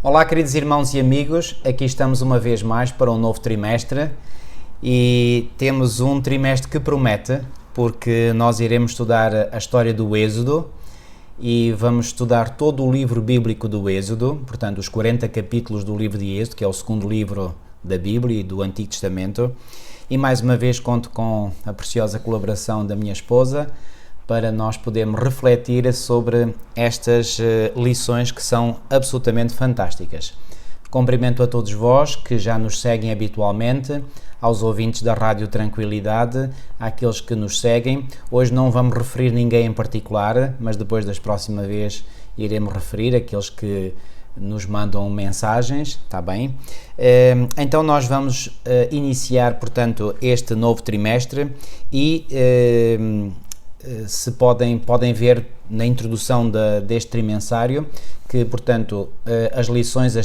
Olá, queridos irmãos e amigos, aqui estamos uma vez mais para um novo trimestre e temos um trimestre que promete, porque nós iremos estudar a história do Êxodo e vamos estudar todo o livro bíblico do Êxodo, portanto os 40 capítulos do livro de Êxodo, que é o segundo livro da Bíblia e do Antigo Testamento, e mais uma vez conto com a preciosa colaboração da minha esposa para nós podermos refletir sobre estas lições que são absolutamente fantásticas. Cumprimento a todos vós que já nos seguem habitualmente, aos ouvintes da Rádio Tranquilidade, àqueles que nos seguem. Hoje não vamos referir ninguém em particular, mas depois das próximas vezes iremos referir aqueles que nos mandam mensagens, está bem? Então nós vamos iniciar, portanto, este novo trimestre e se podem ver na introdução deste trimensário que, portanto, as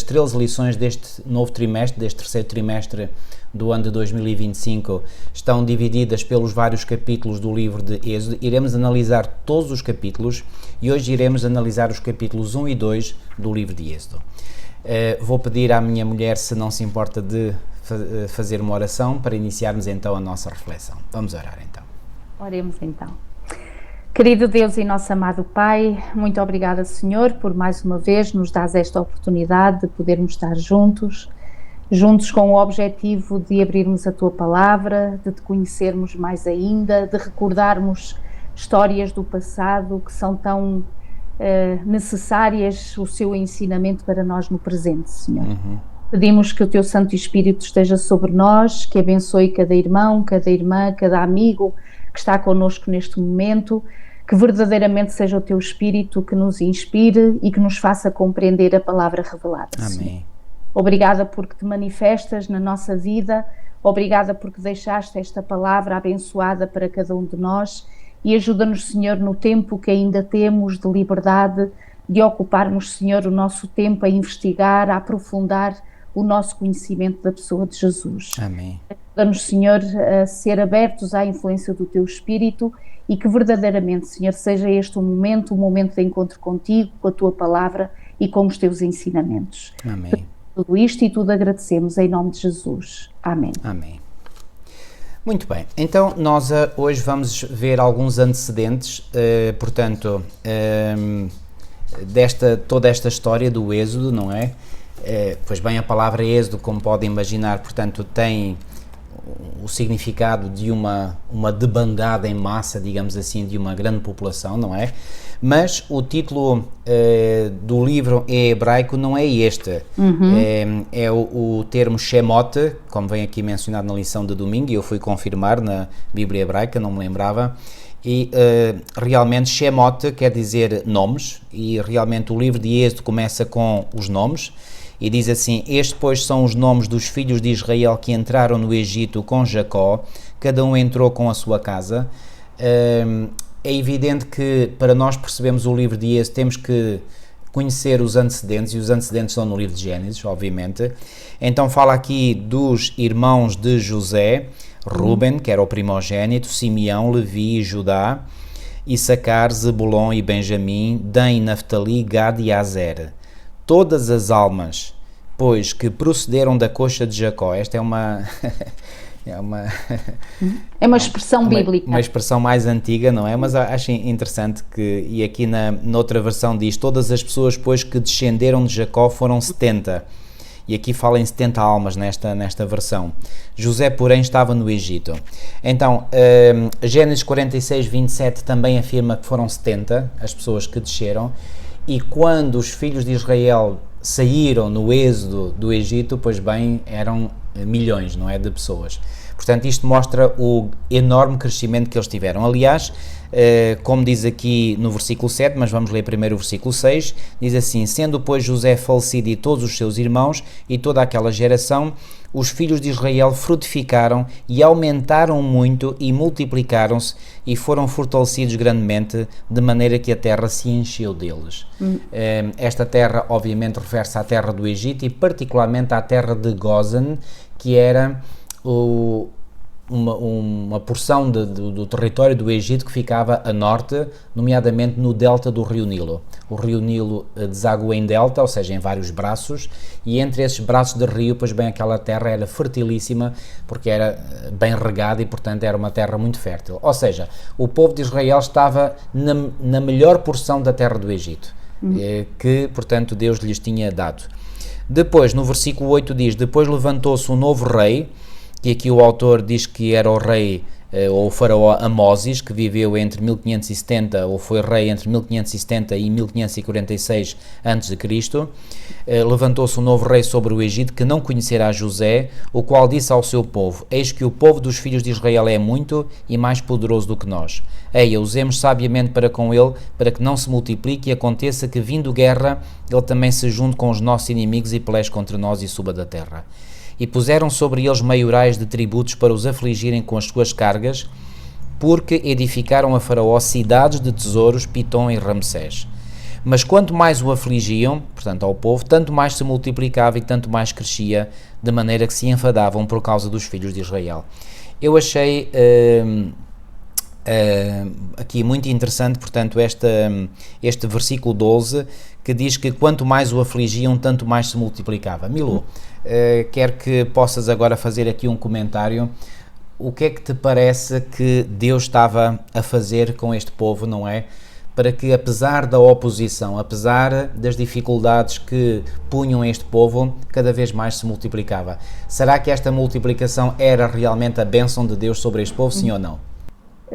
13 lições deste novo trimestre, deste terceiro trimestre do ano de 2025, estão divididas pelos vários capítulos do livro de Êxodo. Iremos analisar todos os capítulos e hoje iremos analisar os capítulos 1 e 2 do livro de Êxodo. Vou pedir à minha mulher, se não se importa, de fazer uma oração para iniciarmos então a nossa reflexão. Vamos orar então. Oremos então. Querido Deus e nosso amado Pai, muito obrigada, Senhor, por mais uma vez nos dás esta oportunidade de podermos estar juntos com o objetivo de abrirmos a Tua Palavra, de Te conhecermos mais ainda, de recordarmos histórias do passado que são tão necessárias, o Seu ensinamento para nós no presente, Senhor. Pedimos que o Teu Santo Espírito esteja sobre nós, que abençoe cada irmão, cada irmã, cada amigo que está connosco neste momento, que verdadeiramente seja o Teu Espírito que nos inspire e que nos faça compreender a palavra revelada. Amém. Senhor. Obrigada porque Te manifestas na nossa vida, obrigada porque deixaste esta palavra abençoada para cada um de nós e ajuda-nos, Senhor, no tempo que ainda temos de liberdade, de ocuparmos, Senhor, o nosso tempo a investigar, a aprofundar o nosso conhecimento da pessoa de Jesus. Amém. Ajuda-nos, Senhor, a ser abertos à influência do Teu Espírito e que verdadeiramente, Senhor, seja este um momento de encontro contigo, com a Tua Palavra e com os Teus ensinamentos. Amém. Tudo isto e tudo agradecemos em nome de Jesus. Amém. Amém. Muito bem, então nós hoje vamos ver alguns antecedentes, portanto, toda esta história do Êxodo, não é? Pois bem, a palavra Êxodo, como podem imaginar, portanto, tem o significado de uma debandada em massa, digamos assim, de uma grande população, não é? Mas o título do livro em hebraico não é este, é o termo Shemot, como vem aqui mencionado na lição de domingo, e eu fui confirmar na Bíblia hebraica, não me lembrava, e realmente Shemot quer dizer nomes, e realmente o livro de Êxodo começa com os nomes, e diz assim: estes, pois, são os nomes dos filhos de Israel que entraram no Egito com Jacó, cada um entrou com a sua casa. É evidente que para nós percebermos o livro de Êxodo temos que conhecer os antecedentes, e os antecedentes estão no livro de Gênesis, obviamente. Então fala aqui dos irmãos de José, Ruben, que era o primogênito, Simeão, Levi e Judá, Issacar, Zebulon e Benjamim, Dan, Naftali, Gad e Azer. Todas as almas, pois, que procederam da coxa de Jacó. Esta é uma expressão bíblica. Uma expressão mais antiga, não é? Mas acho interessante que, e aqui noutra versão diz, todas as pessoas, pois, que descenderam de Jacó foram 70. E aqui fala em 70 almas nesta versão. José, porém, estava no Egito. Então, Gênesis 46, 27 também afirma que foram 70 as pessoas que desceram. E quando os filhos de Israel saíram no êxodo do Egito, pois bem, eram milhões, não é, de pessoas. Portanto, isto mostra o enorme crescimento que eles tiveram. Aliás, como diz aqui no versículo 7, mas vamos ler primeiro o versículo 6, diz assim: sendo, pois, José falecido e todos os seus irmãos e toda aquela geração, os filhos de Israel frutificaram e aumentaram muito e multiplicaram-se e foram fortalecidos grandemente, de maneira que a terra se encheu deles. Esta terra, obviamente, refere-se à terra do Egito e particularmente à terra de Gozan, que era uma porção do território do Egito que ficava a norte, nomeadamente no delta do Rio Nilo. O Rio Nilo deságua em delta, ou seja, em vários braços, e entre esses braços de rio, pois bem, aquela terra era fertilíssima, porque era bem regada e, portanto, era uma terra muito fértil. Ou seja, o povo de Israel estava na melhor porção da terra do Egito, que, portanto, Deus lhes tinha dado. Depois, no versículo 8 diz, depois levantou-se um novo rei, que aqui o autor diz que era o rei, ou o faraó Amósis, que viveu entre 1570, ou foi rei entre 1570 e 1546 a.C. Levantou-se um novo rei sobre o Egito, que não conhecerá José, o qual disse ao seu povo, eis que o povo dos filhos de Israel é muito e mais poderoso do que nós. Eia, usemos sabiamente para com ele, para que não se multiplique e aconteça que, vindo guerra, ele também se junte com os nossos inimigos e peleje contra nós e suba da terra. E puseram sobre eles maiorais de tributos para os afligirem com as suas cargas, porque edificaram a Faraó cidades de tesouros, Pitom e Ramsés. Mas quanto mais o afligiam, portanto ao povo, tanto mais se multiplicava e tanto mais crescia, de maneira que se enfadavam por causa dos filhos de Israel. Eu achei aqui muito interessante, portanto, este versículo 12, que diz que quanto mais o afligiam, tanto mais se multiplicava. Milu, quero que possas agora fazer aqui um comentário. O que é que te parece que Deus estava a fazer com este povo, não é? Para que, apesar da oposição, apesar das dificuldades que punham este povo, cada vez mais se multiplicava. Será que esta multiplicação era realmente a bênção de Deus sobre este povo, sim ou não?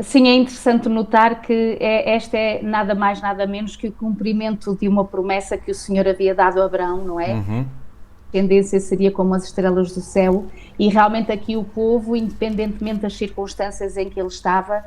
Sim, é interessante notar que esta é nada mais, nada menos que o cumprimento de uma promessa que o Senhor havia dado a Abraão, não é? A tendência seria como as estrelas do céu, e realmente aqui o povo, independentemente das circunstâncias em que ele estava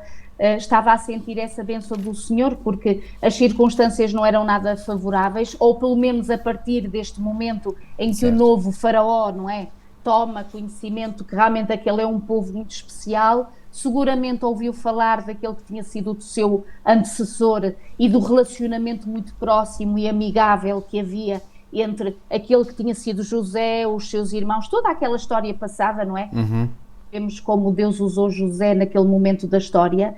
a sentir essa bênção do Senhor, porque as circunstâncias não eram nada favoráveis, ou pelo menos a partir deste momento em que o novo faraó, não é, toma conhecimento que realmente aquele é um povo muito especial, seguramente ouviu falar daquele que tinha sido o seu antecessor e do relacionamento muito próximo e amigável que havia entre aquele que tinha sido José, os seus irmãos, toda aquela história passada, não é? Vemos como Deus usou José naquele momento da história,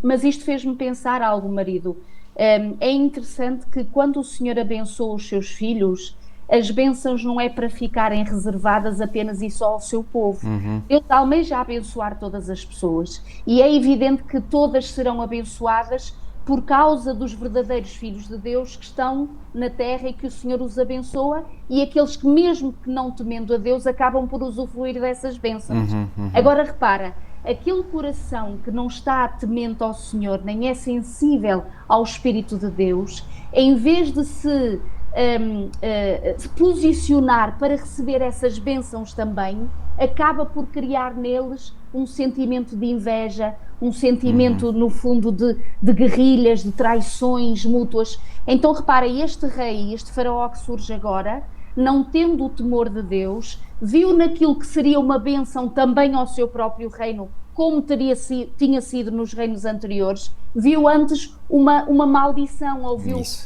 mas isto fez-me pensar algo, marido. É interessante que quando o Senhor abençoa os seus filhos, as bênçãos não é para ficarem reservadas apenas e só ao seu povo. Deus almeja abençoar todas as pessoas, e é evidente que todas serão abençoadas por causa dos verdadeiros filhos de Deus que estão na terra e que o Senhor os abençoa, e aqueles que, mesmo que não temendo a Deus, acabam por usufruir dessas bênçãos. Agora repara, aquele coração que não está temente ao Senhor, nem é sensível ao Espírito de Deus, em vez de se posicionar para receber essas bênçãos também, acaba por criar neles um sentimento de inveja, um sentimento, no fundo, de guerrilhas, de traições mútuas. Então, repara, este rei, este faraó que surge agora, não tendo o temor de Deus, viu naquilo que seria uma bênção também ao seu próprio reino, como tinha sido nos reinos anteriores, viu antes uma maldição,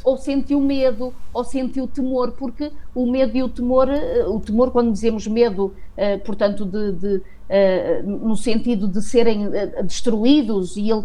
ou sentiu medo, ou sentiu temor, porque o medo e o temor, quando dizemos medo, portanto, no sentido de serem destruídos, e ele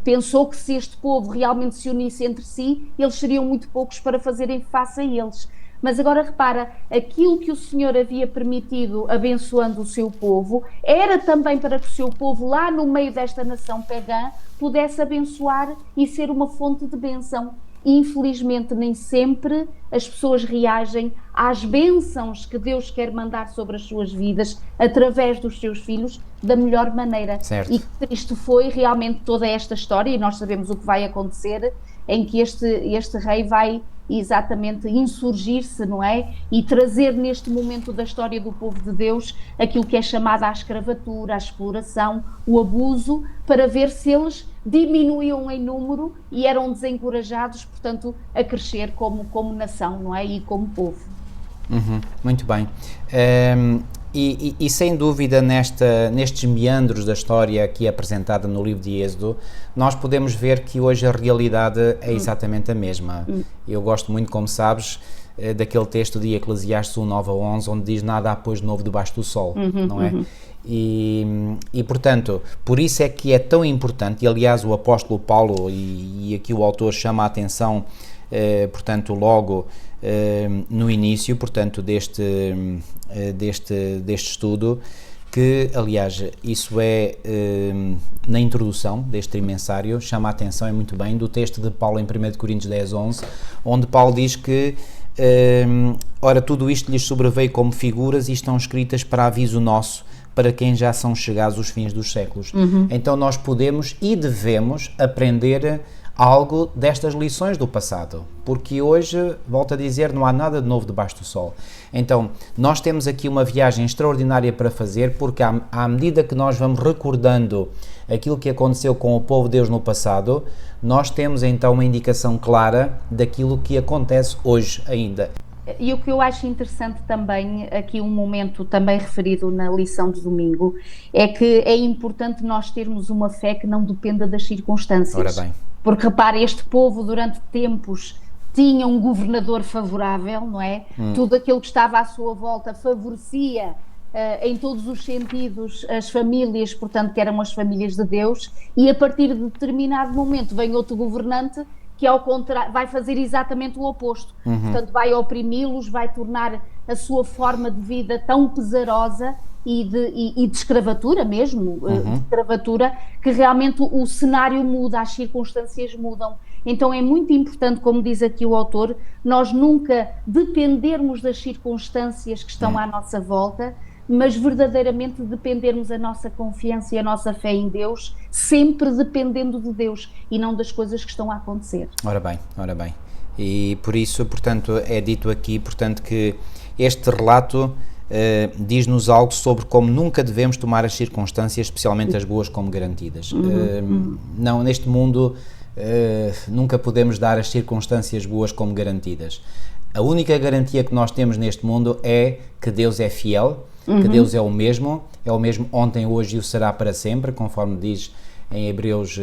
pensou que se este povo realmente se unisse entre si, eles seriam muito poucos para fazerem face a eles. Mas agora repara, aquilo que o Senhor havia permitido abençoando o seu povo, era também para que o seu povo, lá no meio desta nação pagã, pudesse abençoar e ser uma fonte de bênção. Infelizmente, nem sempre as pessoas reagem às bênçãos que Deus quer mandar sobre as suas vidas, através dos seus filhos, da melhor maneira. Certo. E isto foi realmente toda esta história, e nós sabemos o que vai acontecer, em que este rei vai exatamente insurgir-se, não é? E trazer neste momento da história do povo de Deus aquilo que é chamada a escravatura, a exploração, o abuso, para ver se eles diminuíam em número e eram desencorajados, portanto, a crescer como nação, não é? E como povo. Muito bem. E sem dúvida nestes meandros da história aqui apresentada no livro de Êxodo, nós podemos ver que hoje a realidade é exatamente a mesma. Eu gosto muito, como sabes, daquele texto de Eclesiastes 1:9-11, onde diz nada há pois de novo debaixo do sol, não é? E portanto, por isso é que é tão importante, e aliás o apóstolo Paulo, e aqui o autor chama a atenção, portanto logo no início, portanto deste estudo, que aliás isso é na introdução deste trimensário, chama a atenção, é muito bem, do texto de Paulo em 1 Coríntios 10:11, onde Paulo diz que ora tudo isto lhes sobreveio como figuras e estão escritas para aviso nosso, para quem já são chegados os fins dos séculos. Então nós podemos e devemos aprender algo destas lições do passado, porque hoje, volto a dizer, não há nada de novo debaixo do sol. Então nós temos aqui uma viagem extraordinária para fazer, porque à medida que nós vamos recordando aquilo que aconteceu com o povo de Deus no passado, nós temos então uma indicação clara daquilo que acontece hoje ainda. E o que eu acho interessante também, aqui um momento também referido na lição de domingo, é que é importante nós termos uma fé que não dependa das circunstâncias. Ora bem. Porque repare, este povo durante tempos tinha um governador favorável, não é? Tudo aquilo que estava à sua volta favorecia em todos os sentidos as famílias, portanto que eram as famílias de Deus, e a partir de determinado momento vem outro governante que ao contrário vai fazer exatamente o oposto, portanto vai oprimi-los, vai tornar a sua forma de vida tão pesarosa e de escravatura mesmo, de escravatura, que realmente o cenário muda, as circunstâncias mudam. Então é muito importante, como diz aqui o autor, nós nunca dependermos das circunstâncias que estão à nossa volta, mas verdadeiramente dependermos a nossa confiança e a nossa fé em Deus, sempre dependendo de Deus e não das coisas que estão a acontecer. Ora bem. E por isso, portanto, é dito aqui, portanto, que este relato diz-nos algo sobre como nunca devemos tomar as circunstâncias, especialmente as boas, como garantidas. Não, neste mundo nunca podemos dar as circunstâncias boas como garantidas. A única garantia que nós temos neste mundo é que Deus é fiel, que Deus é o mesmo ontem, hoje e o será para sempre, conforme diz em Hebreus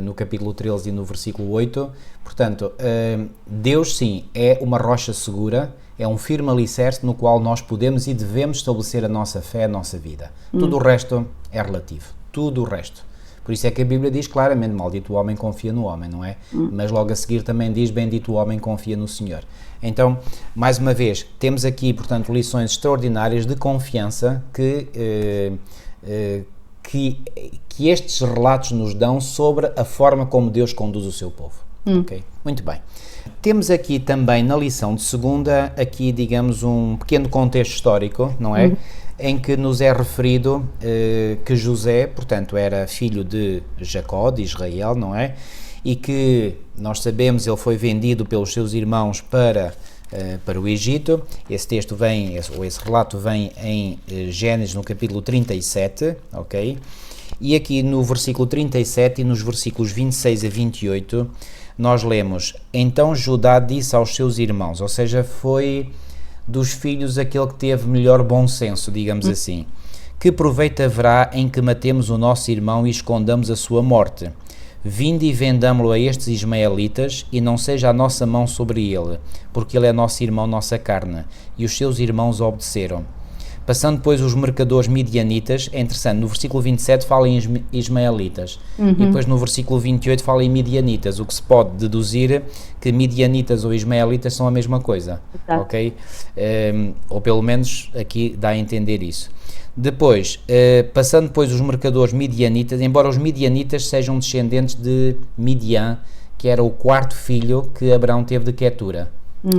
no capítulo 13 e no versículo 8. Portanto, Deus sim é uma rocha segura, é um firme alicerce no qual nós podemos e devemos estabelecer a nossa fé, a nossa vida. Tudo o resto é relativo, tudo o resto. Por isso é que a Bíblia diz claramente, maldito o homem confia no homem, não é? Mas logo a seguir também diz, bendito o homem confia no Senhor. Então, mais uma vez, temos aqui, portanto, lições extraordinárias de confiança que estes relatos nos dão sobre a forma como Deus conduz o seu povo. Ok? Muito bem. Temos aqui também na lição de segunda, aqui digamos um pequeno contexto histórico, não é? Em que nos é referido que José, portanto, era filho de Jacó, de Israel, não é? E que, nós sabemos, ele foi vendido pelos seus irmãos para o Egito. Esse texto vem, ou esse relato vem em Gênesis, no capítulo 37, ok? E aqui no versículo 37 e nos versículos 26 a 28, nós lemos, então Judá disse aos seus irmãos, ou seja, foi dos filhos aquele que teve melhor bom senso, digamos assim. Que proveito haverá em que matemos o nosso irmão e escondamos a sua morte? Vinde e vendamo-lo a estes ismaelitas, e não seja a nossa mão sobre ele, porque ele é nosso irmão, nossa carne. E os seus irmãos obedeceram. Passando depois os mercadores midianitas, é interessante, no versículo 27 fala em ismaelitas, e depois no versículo 28 fala em midianitas, o que se pode deduzir que midianitas ou ismaelitas são a mesma coisa, ok? Ou pelo menos aqui dá a entender isso. Depois, passando depois os mercadores midianitas, embora os midianitas sejam descendentes de Midian, que era o quarto filho que Abraão teve de Quetura,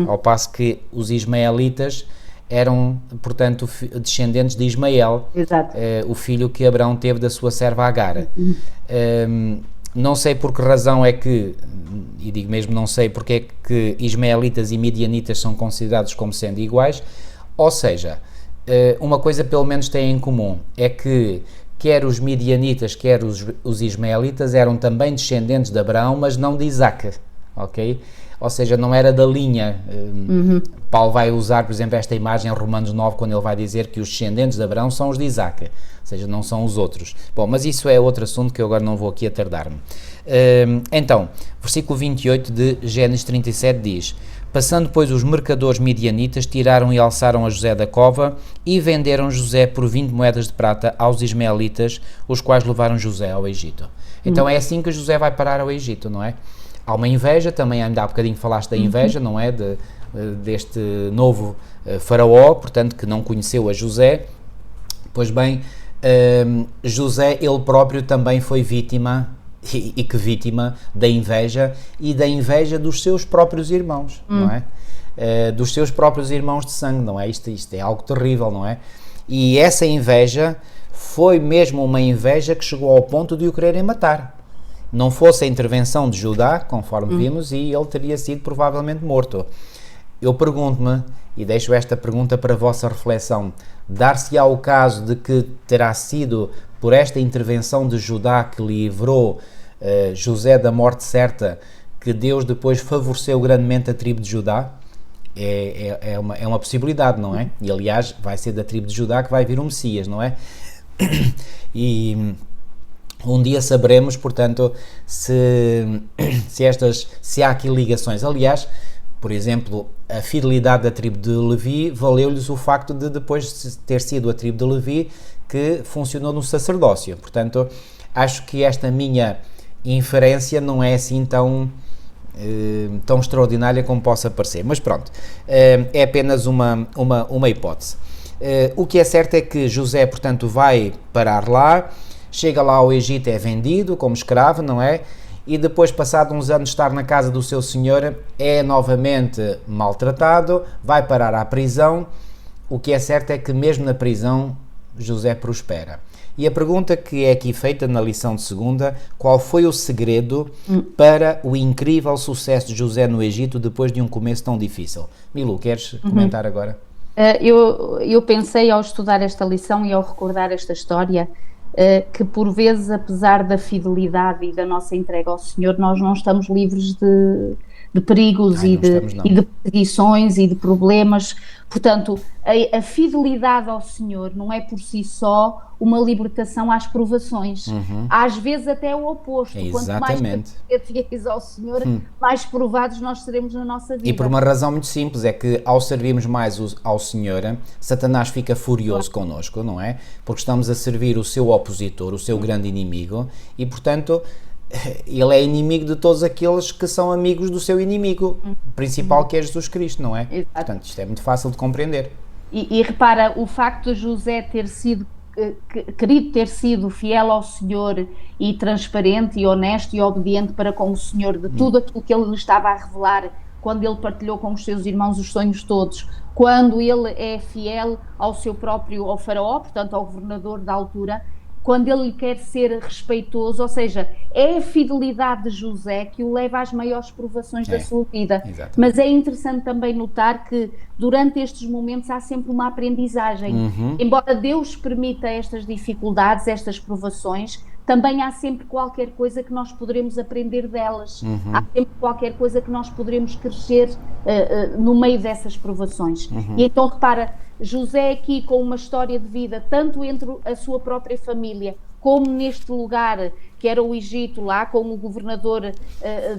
ao passo que os ismaelitas eram, portanto, descendentes de Ismael, o filho que Abraão teve da sua serva Agar. Não sei por que razão é que, e digo mesmo não sei porque é que ismaelitas e midianitas são considerados como sendo iguais, ou seja, uma coisa pelo menos têm em comum, é que quer os midianitas, quer os ismaelitas eram também descendentes de Abraão, mas não de Isaac, ok? Ou seja, não era da linha. Paulo vai usar, por exemplo, esta imagem em Romanos 9, quando ele vai dizer que os descendentes de Abraão são os de Isaac, ou seja, não são os outros. Bom, mas isso é outro assunto que eu agora não vou aqui atardar-me. Então, versículo 28 de Gênesis 37 diz, Passando, pois, os mercadores midianitas, tiraram e alçaram a José da cova e venderam José por 20 moedas de prata aos ismaelitas, os quais levaram José ao Egito. Então é assim que José vai parar ao Egito, não é? Há uma inveja, também ainda há bocadinho falaste da inveja, não é? Deste novo faraó, portanto, que não conheceu a José. Pois bem, José, ele próprio também foi vítima, e que vítima, da inveja e da inveja dos seus próprios irmãos, não é? Dos seus próprios irmãos de sangue, não é? Isto é algo terrível, não é? E essa inveja foi mesmo uma inveja que chegou ao ponto de o quererem matar. Não fosse a intervenção de Judá, conforme vimos, e ele teria sido provavelmente morto. Eu pergunto-me, e deixo esta pergunta para a vossa reflexão, dar-se-á o caso de que terá sido por esta intervenção de Judá que livrou José da morte certa, que Deus depois favoreceu grandemente a tribo de Judá? É uma possibilidade, não é? E aliás, vai ser da tribo de Judá que vai vir o Messias, não é? E um dia saberemos, portanto, se há aqui ligações. Aliás, por exemplo, a fidelidade da tribo de Levi valeu-lhes o facto de depois ter sido a tribo de Levi que funcionou no sacerdócio. Portanto, acho que esta minha inferência não é assim tão extraordinária como possa parecer. Mas pronto, é apenas uma hipótese. O que é certo é que José, portanto, vai parar lá, chega lá ao Egito, é vendido como escravo, não é? E depois, passado uns anos de estar na casa do seu senhor, é novamente maltratado, vai parar à prisão. O que é certo é que mesmo na prisão, José prospera. E a pergunta que é aqui feita na lição de segunda, qual foi o segredo para o incrível sucesso de José no Egito depois de um começo tão difícil? Milu, queres comentar agora? Eu pensei ao estudar esta lição e ao recordar esta história, que por vezes, apesar da fidelidade e da nossa entrega ao Senhor, nós não estamos livres de perigos e de perseguições e de problemas. Portanto, a fidelidade ao Senhor não é por si só uma libertação às provações. Às vezes até é o oposto. Exatamente. Quanto mais fiéis ao Senhor, mais provados nós seremos na nossa vida. E por uma razão muito simples, é que ao servirmos mais ao Senhor, Satanás fica furioso connosco, não é? Porque estamos a servir o seu opositor, o seu grande inimigo, e portanto ele é inimigo de todos aqueles que são amigos do seu inimigo principal, que é Jesus Cristo, não é? Exato. Portanto, isto é muito fácil de compreender. E repara, o facto de José querido ter sido fiel ao Senhor e transparente e honesto e obediente para com o Senhor de tudo aquilo que ele lhe estava a revelar, quando ele partilhou com os seus irmãos os sonhos todos, quando ele é fiel ao faraó, portanto ao governador da altura, quando ele quer ser respeitoso, ou seja, é a fidelidade de José que o leva às maiores provações da sua vida. Exatamente. Mas é interessante também notar que durante estes momentos há sempre uma aprendizagem. Embora Deus permita estas dificuldades, estas provações, também há sempre qualquer coisa que nós poderemos aprender delas. Há sempre qualquer coisa que nós poderemos crescer no meio dessas provações. E então, repara, José aqui com uma história de vida, tanto entre a sua própria família, como neste lugar, que era o Egito, lá com o governador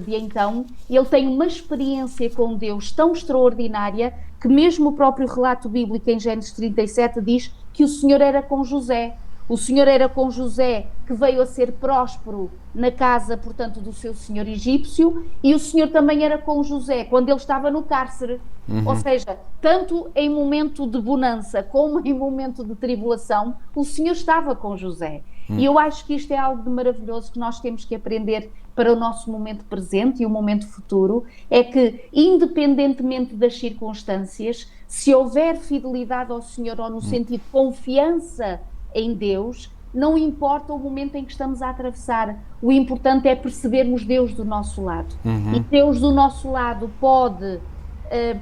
de então, ele tem uma experiência com Deus tão extraordinária, que mesmo o próprio relato bíblico em Gênesis 37 diz que o Senhor era com José. O Senhor era com José, que veio a ser próspero na casa, portanto, do seu senhor egípcio, e o Senhor também era com José, quando ele estava no cárcere. Ou seja, tanto em momento de bonança como em momento de tribulação, o Senhor estava com José. E eu acho que isto é algo de maravilhoso que nós temos que aprender para o nosso momento presente e o momento futuro, é que, independentemente das circunstâncias, se houver fidelidade ao Senhor ou no sentido de confiança em Deus, não importa o momento em que estamos a atravessar, o importante é percebermos Deus do nosso lado. E Deus do nosso lado pode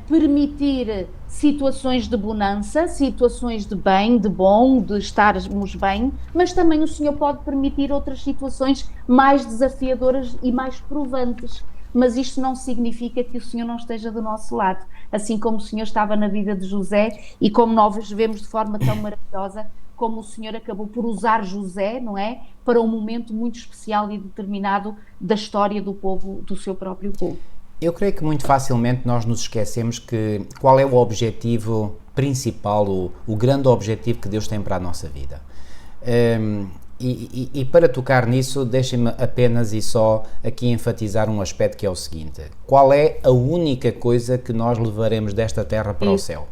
permitir situações de bonança, situações de bem, de bom, de estarmos bem, mas também o Senhor pode permitir outras situações mais desafiadoras e mais provantes. Mas isto não significa que o Senhor não esteja do nosso lado, assim como o Senhor estava na vida de José e como nós vemos de forma tão maravilhosa como o Senhor acabou por usar José, não é? Para um momento muito especial e determinado da história do povo, do seu próprio povo. Eu creio que muito facilmente nós nos esquecemos que qual é o objetivo principal, o grande objetivo que Deus tem para a nossa vida. E para tocar nisso, deixem-me apenas e só aqui enfatizar um aspecto, que é o seguinte: qual é a única coisa que nós levaremos desta terra para o céu?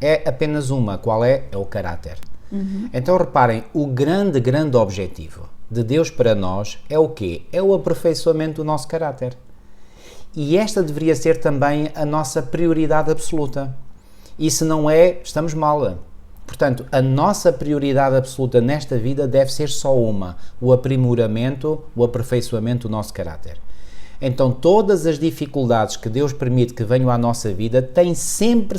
É apenas uma. Qual é? É o caráter. Então reparem, o grande objetivo de Deus para nós é o quê? É o aperfeiçoamento do nosso caráter. E esta deveria ser também a nossa prioridade absoluta. E se não é, estamos mal. Portanto, a nossa prioridade absoluta nesta vida deve ser só uma: o aprimoramento, o aperfeiçoamento do nosso caráter. Então, todas as dificuldades que Deus permite que venham à nossa vida têm sempre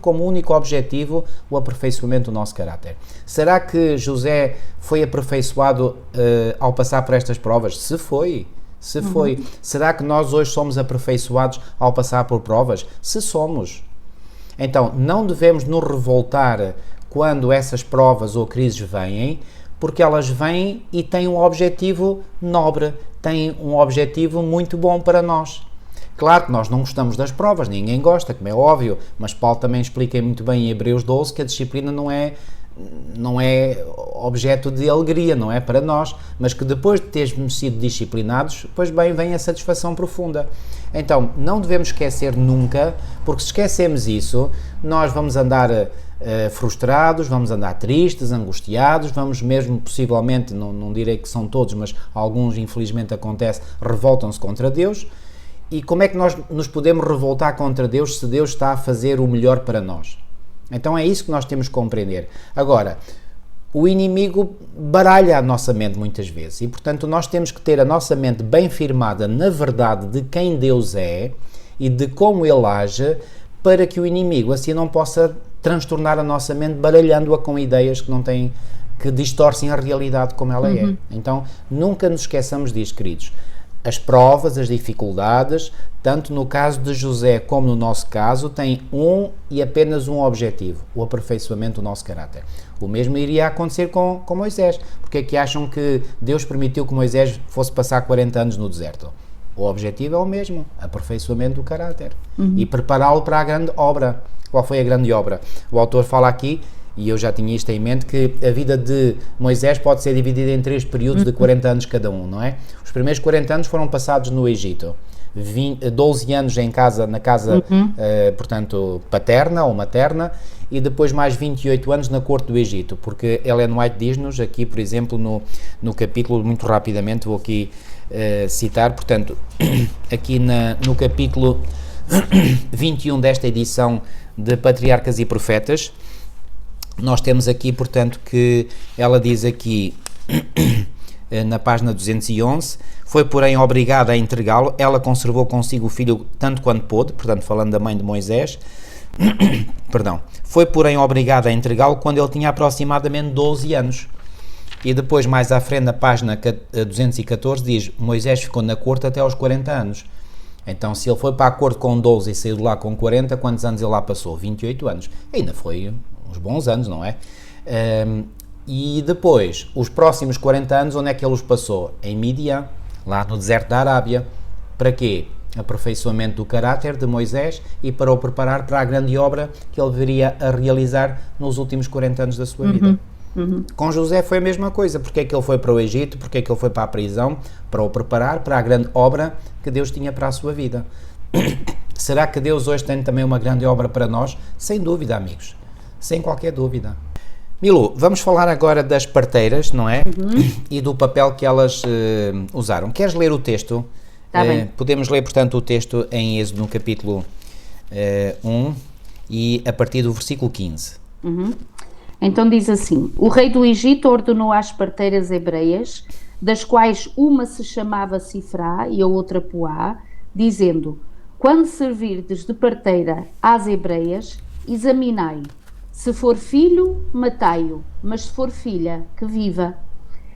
como único objetivo o aperfeiçoamento do nosso caráter. Será que José foi aperfeiçoado ao passar por estas provas? Se foi. Será que nós hoje somos aperfeiçoados ao passar por provas? Se somos. Então, não devemos nos revoltar quando essas provas ou crises vêm, porque elas vêm e têm um objetivo nobre, têm um objetivo muito bom para nós. Claro que nós não gostamos das provas, ninguém gosta, como é óbvio, mas Paulo também explica muito bem em Hebreus 12 que a disciplina não é objeto de alegria, não é para nós, mas que depois de termos sido disciplinados, pois bem, vem a satisfação profunda. Então, não devemos esquecer nunca, porque se esquecemos isso, nós vamos andar frustrados, vamos andar tristes, angustiados, vamos mesmo, possivelmente, não direi que são todos, mas alguns, infelizmente, acontece, revoltam-se contra Deus. E como é que nós nos podemos revoltar contra Deus se Deus está a fazer o melhor para nós? Então é isso que nós temos que compreender. Agora, o inimigo baralha a nossa mente muitas vezes e, portanto, nós temos que ter a nossa mente bem firmada na verdade de quem Deus é e de como Ele age, para que o inimigo assim não possa transtornar a nossa mente, baralhando-a com ideias que não têm, que distorcem a realidade como ela é. Então, nunca nos esqueçamos disso, queridos. As provas, as dificuldades, tanto no caso de José como no nosso caso, têm um e apenas um objetivo: o aperfeiçoamento do nosso caráter. O mesmo iria acontecer com Moisés. Porque é que acham que Deus permitiu que Moisés fosse passar 40 anos no deserto? O objetivo é o mesmo: aperfeiçoamento do caráter e prepará-lo para a grande obra. Qual foi a grande obra? O autor fala aqui, e eu já tinha isto em mente, que a vida de Moisés pode ser dividida em 3 períodos de 40 anos cada um, não é? Os primeiros 40 anos foram passados no Egito, 12 anos na casa, portanto, paterna ou materna, e depois mais 28 anos na corte do Egito, porque Ellen White diz-nos aqui, por exemplo, no capítulo, muito rapidamente, vou aqui citar, portanto, aqui no capítulo 21 desta edição de Patriarcas e Profetas, nós temos aqui, portanto, que ela diz aqui, na página 211, foi porém obrigada a entregá-lo, ela conservou consigo o filho tanto quanto pôde, portanto, falando da mãe de Moisés, perdão, foi porém obrigada a entregá-lo quando ele tinha aproximadamente 12 anos. E depois, mais à frente, na página 214, diz: Moisés ficou na corte até aos 40 anos. Então, se ele foi para a corte com 12 e saiu de lá com 40, quantos anos ele lá passou? 28 anos. Ainda foi uns bons anos, não é? E depois, os próximos 40 anos, onde é que ele os passou? Em Midian, lá no deserto da Arábia. Para quê? Aperfeiçoamento do caráter de Moisés e para o preparar para a grande obra que ele viria a realizar nos últimos 40 anos da sua vida. Com José foi a mesma coisa. Porque é que ele foi para o Egito? Porque é que ele foi para a prisão? Para o preparar para a grande obra que Deus tinha para a sua vida. Será que Deus hoje tem também uma grande obra para nós? Sem dúvida, amigos. Sem qualquer dúvida. Milu, vamos falar agora das parteiras, não é? E do papel que elas usaram. Queres ler o texto? Tá bem. Podemos ler, portanto, o texto em Êxodo, no capítulo 1 e a partir do versículo 15. Então diz assim: o rei do Egito ordenou às parteiras hebreias, das quais uma se chamava Sifrá e a outra Puá, dizendo: quando servirdes de parteira às hebreias, examinai. Se for filho, matai-o, mas se for filha, que viva.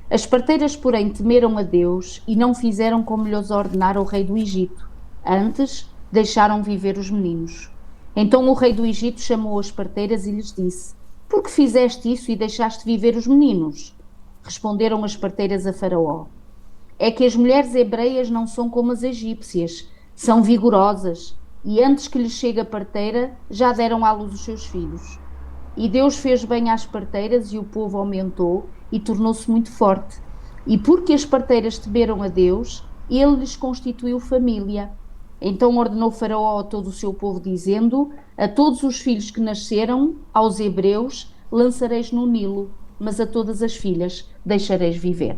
As parteiras, porém, temeram a Deus e não fizeram como lhes ordenara o rei do Egito. Antes, deixaram viver os meninos. Então o rei do Egito chamou as parteiras e lhes disse: por que fizeste isso e deixaste viver os meninos? Responderam as parteiras a Faraó: é que as mulheres hebreias não são como as egípcias. são vigorosas, e antes que lhes chegue a parteira, já deram à luz os seus filhos. E Deus fez bem às parteiras, e o povo aumentou, e tornou-se muito forte. E porque as parteiras temeram a Deus, ele lhes constituiu família. Então ordenou Faraó a todo o seu povo, dizendo: a todos os filhos que nasceram, aos hebreus, lançareis no Nilo, mas a todas as filhas deixareis viver.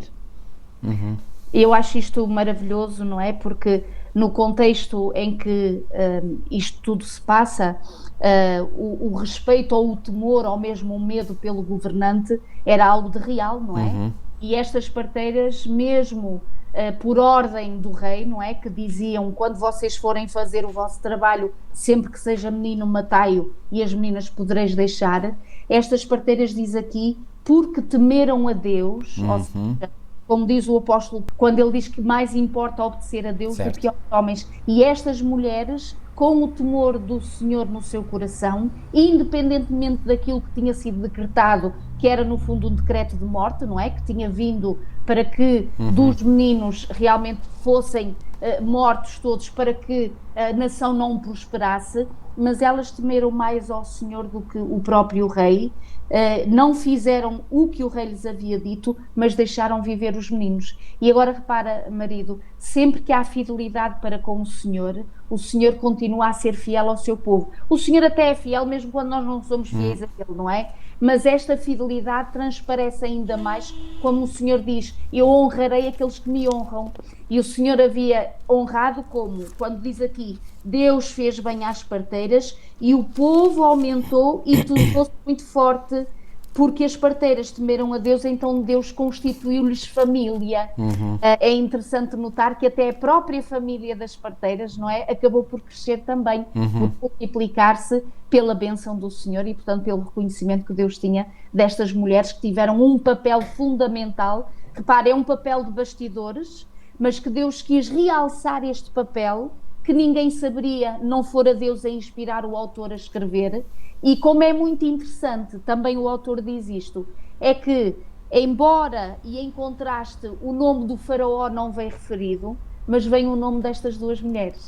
Eu acho isto maravilhoso, não é? Porque no contexto em que isto tudo se passa, o respeito ou o temor ou mesmo o medo pelo governante era algo de real, não é? E estas parteiras, mesmo por ordem do rei, não é? Que diziam: quando vocês forem fazer o vosso trabalho, sempre que seja menino, matai-o, e as meninas podereis deixar. Estas parteiras, diz aqui, porque temeram a Deus, ou seja, como diz o apóstolo, quando ele diz que mais importa obedecer a Deus do que aos homens. E estas mulheres, com o temor do Senhor no seu coração, independentemente daquilo que tinha sido decretado, que era no fundo um decreto de morte, não é? Que tinha vindo para que dos meninos realmente fossem mortos todos, para que a nação não prosperasse, mas elas temeram mais ao Senhor do que o próprio rei. Não fizeram o que o rei lhes havia dito, mas deixaram viver os meninos. E agora repara, marido, sempre que há fidelidade para com o Senhor continua a ser fiel ao seu povo. O Senhor até é fiel mesmo quando nós não somos fiéis a Ele, não é? Mas esta fidelidade transparece ainda mais, como o Senhor diz: eu honrarei aqueles que me honram. E o Senhor havia honrado como? Quando diz aqui: Deus fez bem às parteiras e o povo aumentou e tornou-se muito forte, porque as parteiras temeram a Deus, então Deus constituiu-lhes família. É interessante notar que até a própria família das parteiras, não é? Acabou por crescer também, por multiplicar-se pela bênção do Senhor e, portanto, pelo reconhecimento que Deus tinha destas mulheres que tiveram um papel fundamental. Repare, é um papel de bastidores, mas que Deus quis realçar este papel, que ninguém saberia, não fora Deus a inspirar o autor a escrever. E como é muito interessante, também o autor diz isto, é que, embora e em contraste o nome do faraó não vem referido, mas vem o nome destas duas mulheres.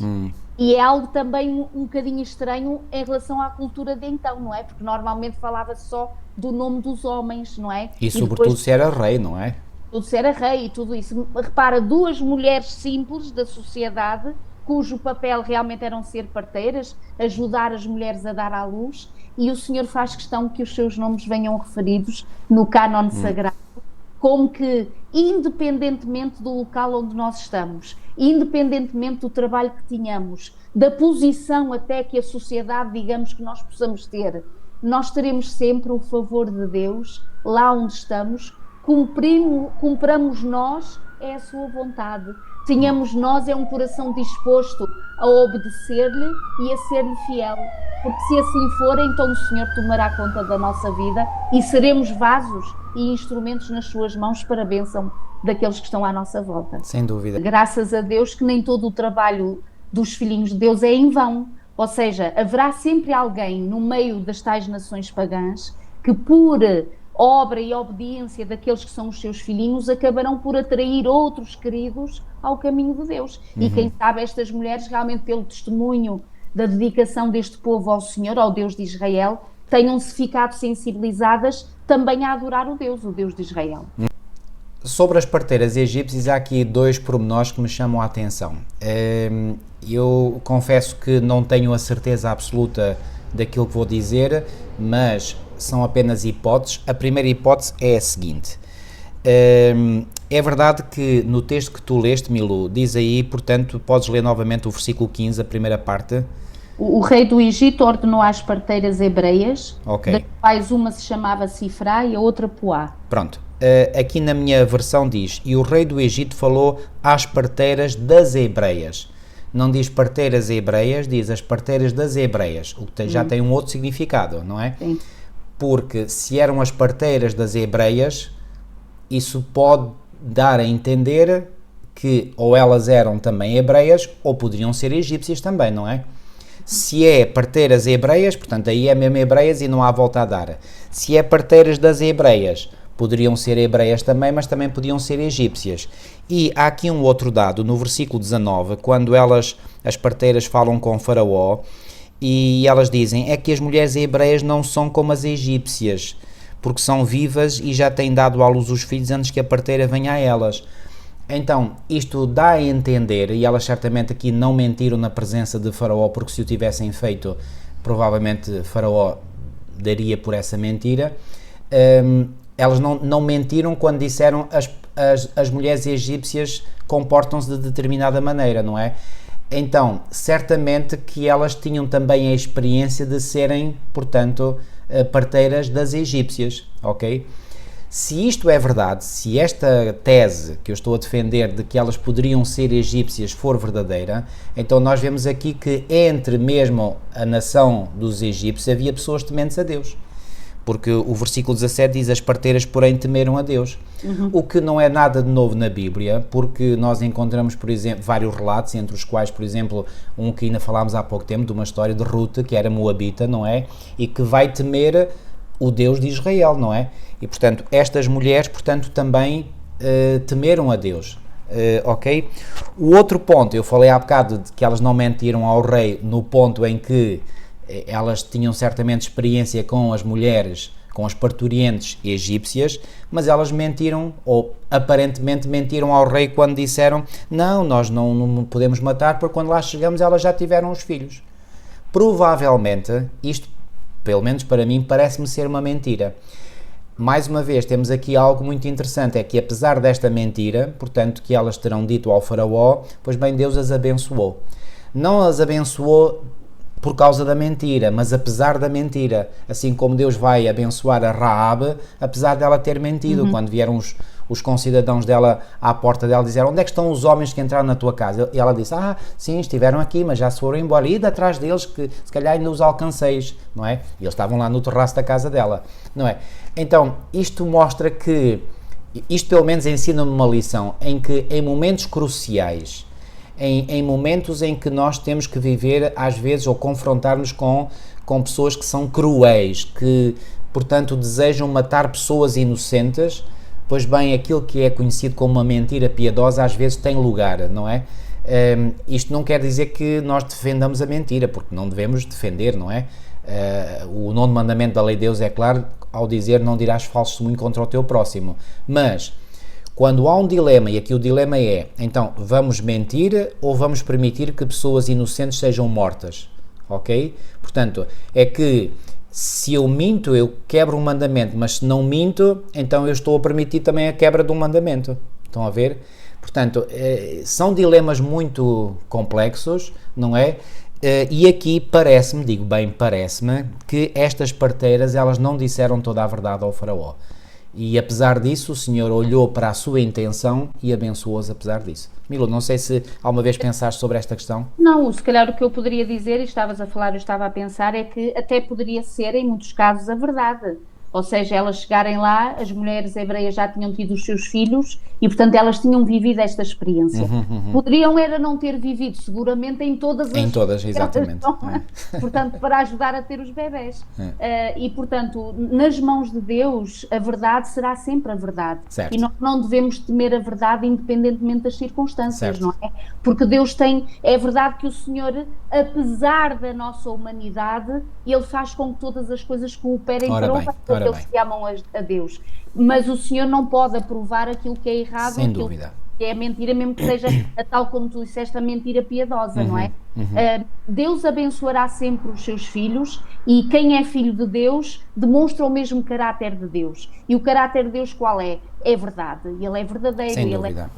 E é algo também um bocadinho estranho em relação à cultura de então, não é? Porque normalmente falava-se só do nome dos homens, não é? E sobretudo depois, se era rei, não é? Tudo se era rei e tudo isso. Repara, duas mulheres simples da sociedade, cujo papel realmente eram ser parteiras, ajudar as mulheres a dar à luz, e o Senhor faz questão que os seus nomes venham referidos no cânon sagrado, como que, independentemente do local onde nós estamos, independentemente do trabalho que tenhamos, da posição até que a sociedade, digamos, que nós possamos ter, nós teremos sempre o favor de Deus lá onde estamos. Cumpramos nós é a sua vontade, tenhamos nós é um coração disposto a obedecer-lhe e a ser-lhe fiel, porque se assim for, então o Senhor tomará conta da nossa vida e seremos vasos e instrumentos nas suas mãos para a bênção daqueles que estão à nossa volta. Sem dúvida. Graças a Deus que nem todo o trabalho dos filhinhos de Deus é em vão, ou seja, haverá sempre alguém no meio das tais nações pagãs que, por obra e obediência daqueles que são os seus filhinhos, acabarão por atrair outros queridos ao caminho de Deus. E quem sabe estas mulheres, realmente pelo testemunho da dedicação deste povo ao Senhor, ao Deus de Israel, tenham-se ficado sensibilizadas também a adorar o Deus de Israel. Sobre as parteiras egípcias, há aqui dois pormenores que me chamam a atenção. Eu confesso que não tenho a certeza absoluta daquilo que vou dizer, mas são apenas hipóteses. A primeira hipótese é a seguinte: é verdade que no texto que tu leste, Milu, diz aí, portanto, podes ler novamente o versículo 15, a primeira parte. O rei do Egito ordenou às parteiras hebreias, das quais uma se chamava Sifrá e a outra Puá. Pronto, aqui na minha versão diz: e o rei do Egito falou às parteiras das hebreias. Não diz parteiras hebreias, diz as parteiras das hebreias, o que já tem um outro significado, não é? Sim. Porque se eram as parteiras das hebreias, isso pode dar a entender que ou elas eram também hebreias ou poderiam ser egípcias também, não é? Se é parteiras hebreias, portanto aí é mesmo hebreias e não há volta a dar. Se é parteiras das hebreias, poderiam ser hebreias também, mas também podiam ser egípcias. E há aqui um outro dado, no versículo 19, quando as parteiras falam com Faraó, e elas dizem, é que as mulheres hebreias não são como as egípcias, porque são vivas e já têm dado à luz os filhos antes que a parteira venha a elas. Então, isto dá a entender, e elas certamente aqui não mentiram na presença de Faraó, porque se o tivessem feito, provavelmente Faraó daria por essa mentira. Elas não mentiram quando disseram as mulheres egípcias comportam-se de determinada maneira, não é? Então, certamente que elas tinham também a experiência de serem, portanto, parteiras das egípcias, ok? Se isto é verdade, se esta tese que eu estou a defender de que elas poderiam ser egípcias for verdadeira, então nós vemos aqui que entre mesmo a nação dos egípcios havia pessoas tementes a Deus. Porque o versículo 17 diz, as parteiras porém temeram a Deus. O que não é nada de novo na Bíblia, porque nós encontramos, por exemplo, vários relatos, entre os quais, por exemplo, um que ainda falámos há pouco tempo, de uma história de Ruth, que era moabita, não é? E que vai temer o Deus de Israel, não é? E, portanto, estas mulheres, portanto, também temeram a Deus. Ok? O outro ponto, eu falei há bocado de que elas não mentiram ao rei no ponto em que elas tinham certamente experiência com as mulheres, com as parturientes egípcias, mas elas mentiram, ou aparentemente mentiram ao rei quando disseram, não, nós não podemos matar, porque quando lá chegamos elas já tiveram os filhos. Provavelmente, isto, pelo menos para mim, parece-me ser uma mentira. Mais uma vez, temos aqui algo muito interessante, é que apesar desta mentira, portanto, que elas terão dito ao faraó, pois bem, Deus as abençoou. Não as abençoou por causa da mentira, mas apesar da mentira, assim como Deus vai abençoar a Raabe, apesar dela ter mentido, quando vieram os concidadãos dela à porta dela, disseram, onde é que estão os homens que entraram na tua casa? E ela disse, sim, estiveram aqui, mas já se foram embora, e atrás deles, que se calhar ainda os alcanceis, não é? E eles estavam lá no terraço da casa dela, não é? Então, isto mostra que, isto pelo menos ensina-me uma lição, em que em momentos cruciais, em momentos em que nós temos que viver, às vezes, ou confrontar-nos com pessoas que são cruéis, que, portanto, desejam matar pessoas inocentes, pois bem, aquilo que é conhecido como uma mentira piedosa, às vezes tem lugar, não é? Isto não quer dizer que nós defendamos a mentira, porque não devemos defender, não é? O nono mandamento da lei de Deus é claro, ao dizer, não dirás falso testemunho contra o teu próximo, mas quando há um dilema, e aqui o dilema é, então, vamos mentir ou vamos permitir que pessoas inocentes sejam mortas, ok? Portanto, é que se eu minto, eu quebro um mandamento, mas se não minto, então eu estou a permitir também a quebra de um mandamento, estão a ver? Portanto, são dilemas muito complexos, não é? E aqui parece-me, digo bem parece-me, que estas parteiras, elas não disseram toda a verdade ao faraó. E apesar disso, o Senhor olhou para a sua intenção e abençoou-os apesar disso. Milo, não sei se alguma vez pensaste sobre esta questão. Não, se calhar o que eu poderia dizer, e estavas a falar, eu estava a pensar, é que até poderia ser, em muitos casos, a verdade. Ou seja, elas chegarem lá, as mulheres hebreias já tinham tido os seus filhos e, portanto, elas tinham vivido esta experiência. Poderiam era não ter vivido, seguramente, em todas as... Em todas, exatamente. Portanto, para ajudar a ter os bebés. E, portanto, nas mãos de Deus, a verdade será sempre a verdade. Certo. E não devemos temer a verdade independentemente das circunstâncias, certo. Não é? Porque Deus tem... É verdade que o Senhor, apesar da nossa humanidade, Ele faz com que todas as coisas cooperem para o bem. Eles se amam a Deus, mas o Senhor não pode aprovar aquilo que é errado, sem dúvida, que é mentira, mesmo que seja a tal como tu disseste, a mentira piedosa, não é? Deus abençoará sempre os seus filhos e quem é filho de Deus demonstra o mesmo caráter de Deus. E o caráter de Deus qual é? É verdade, Ele é verdadeiro. Sem dúvida.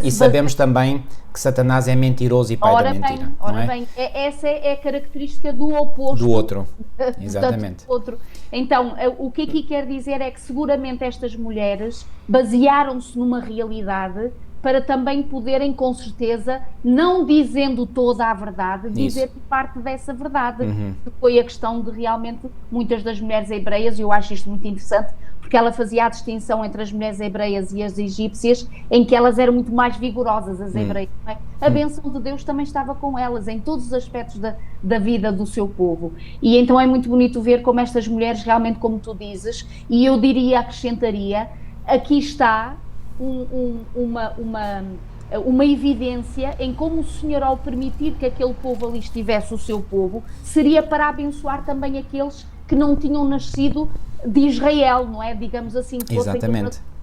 E sabemos também que Satanás é mentiroso e pai da mentira. Ora bem, essa é a característica do oposto. Do outro, exatamente. Do outro. Então, o que aqui quer dizer é que seguramente estas mulheres basearam-se numa realidade para também poderem, com certeza, não dizendo toda a verdade, dizer parte dessa verdade, que foi a questão de realmente muitas das mulheres hebreias, e eu acho isto muito interessante, porque ela fazia a distinção entre as mulheres hebreias e as egípcias, em que elas eram muito mais vigorosas, as hebreias. Não é? A bênção de Deus também estava com elas, em todos os aspectos da vida do seu povo. E então é muito bonito ver como estas mulheres realmente, como tu dizes, e eu diria, acrescentaria, aqui está uma evidência em como o Senhor, ao permitir que aquele povo ali estivesse, o seu povo, seria para abençoar também aqueles que não tinham nascido de Israel, não é? Digamos assim, que fossem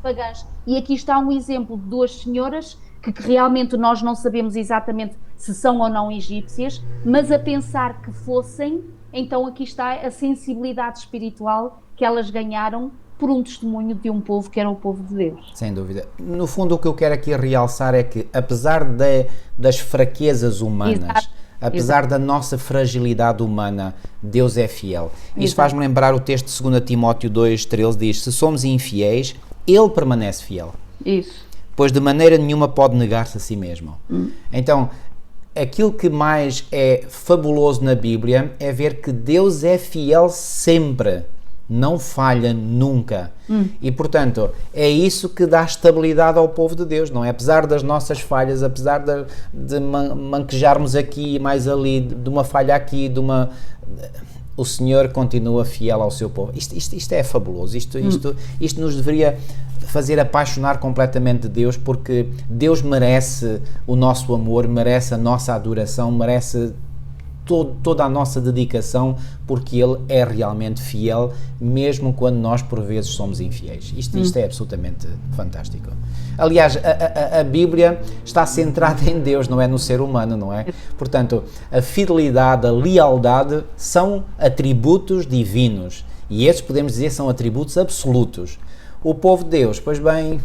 pagãs. E aqui está um exemplo de duas senhoras que realmente nós não sabemos exatamente se são ou não egípcias, mas a pensar que fossem, então aqui está a sensibilidade espiritual que elas ganharam por um testemunho de um povo que era o povo de Deus. Sem dúvida. No fundo, o que eu quero aqui realçar é que, apesar das fraquezas humanas, apesar da nossa fragilidade humana, Deus é fiel. Isso faz-me lembrar o texto de 2 Timóteo 2,13, diz: se somos infiéis, Ele permanece fiel. Isso. Pois de maneira nenhuma pode negar-se a si mesmo. Então, aquilo que mais é fabuloso na Bíblia é ver que Deus é fiel sempre. Não falha nunca. E, portanto, é isso que dá estabilidade ao povo de Deus, não é? Apesar das nossas falhas, apesar de manquejarmos aqui e mais ali, de uma falha aqui, o Senhor continua fiel ao seu povo. Isto é fabuloso. Isto nos deveria fazer apaixonar completamente de Deus, porque Deus merece o nosso amor, merece a nossa adoração, merece toda a nossa dedicação, porque Ele é realmente fiel, mesmo quando nós por vezes somos infiéis. Isto é absolutamente fantástico. Aliás, a Bíblia está centrada em Deus, não é no ser humano, não é? Portanto, a fidelidade, a lealdade são atributos divinos, e esses, podemos dizer, são atributos absolutos. O povo de Deus, pois bem,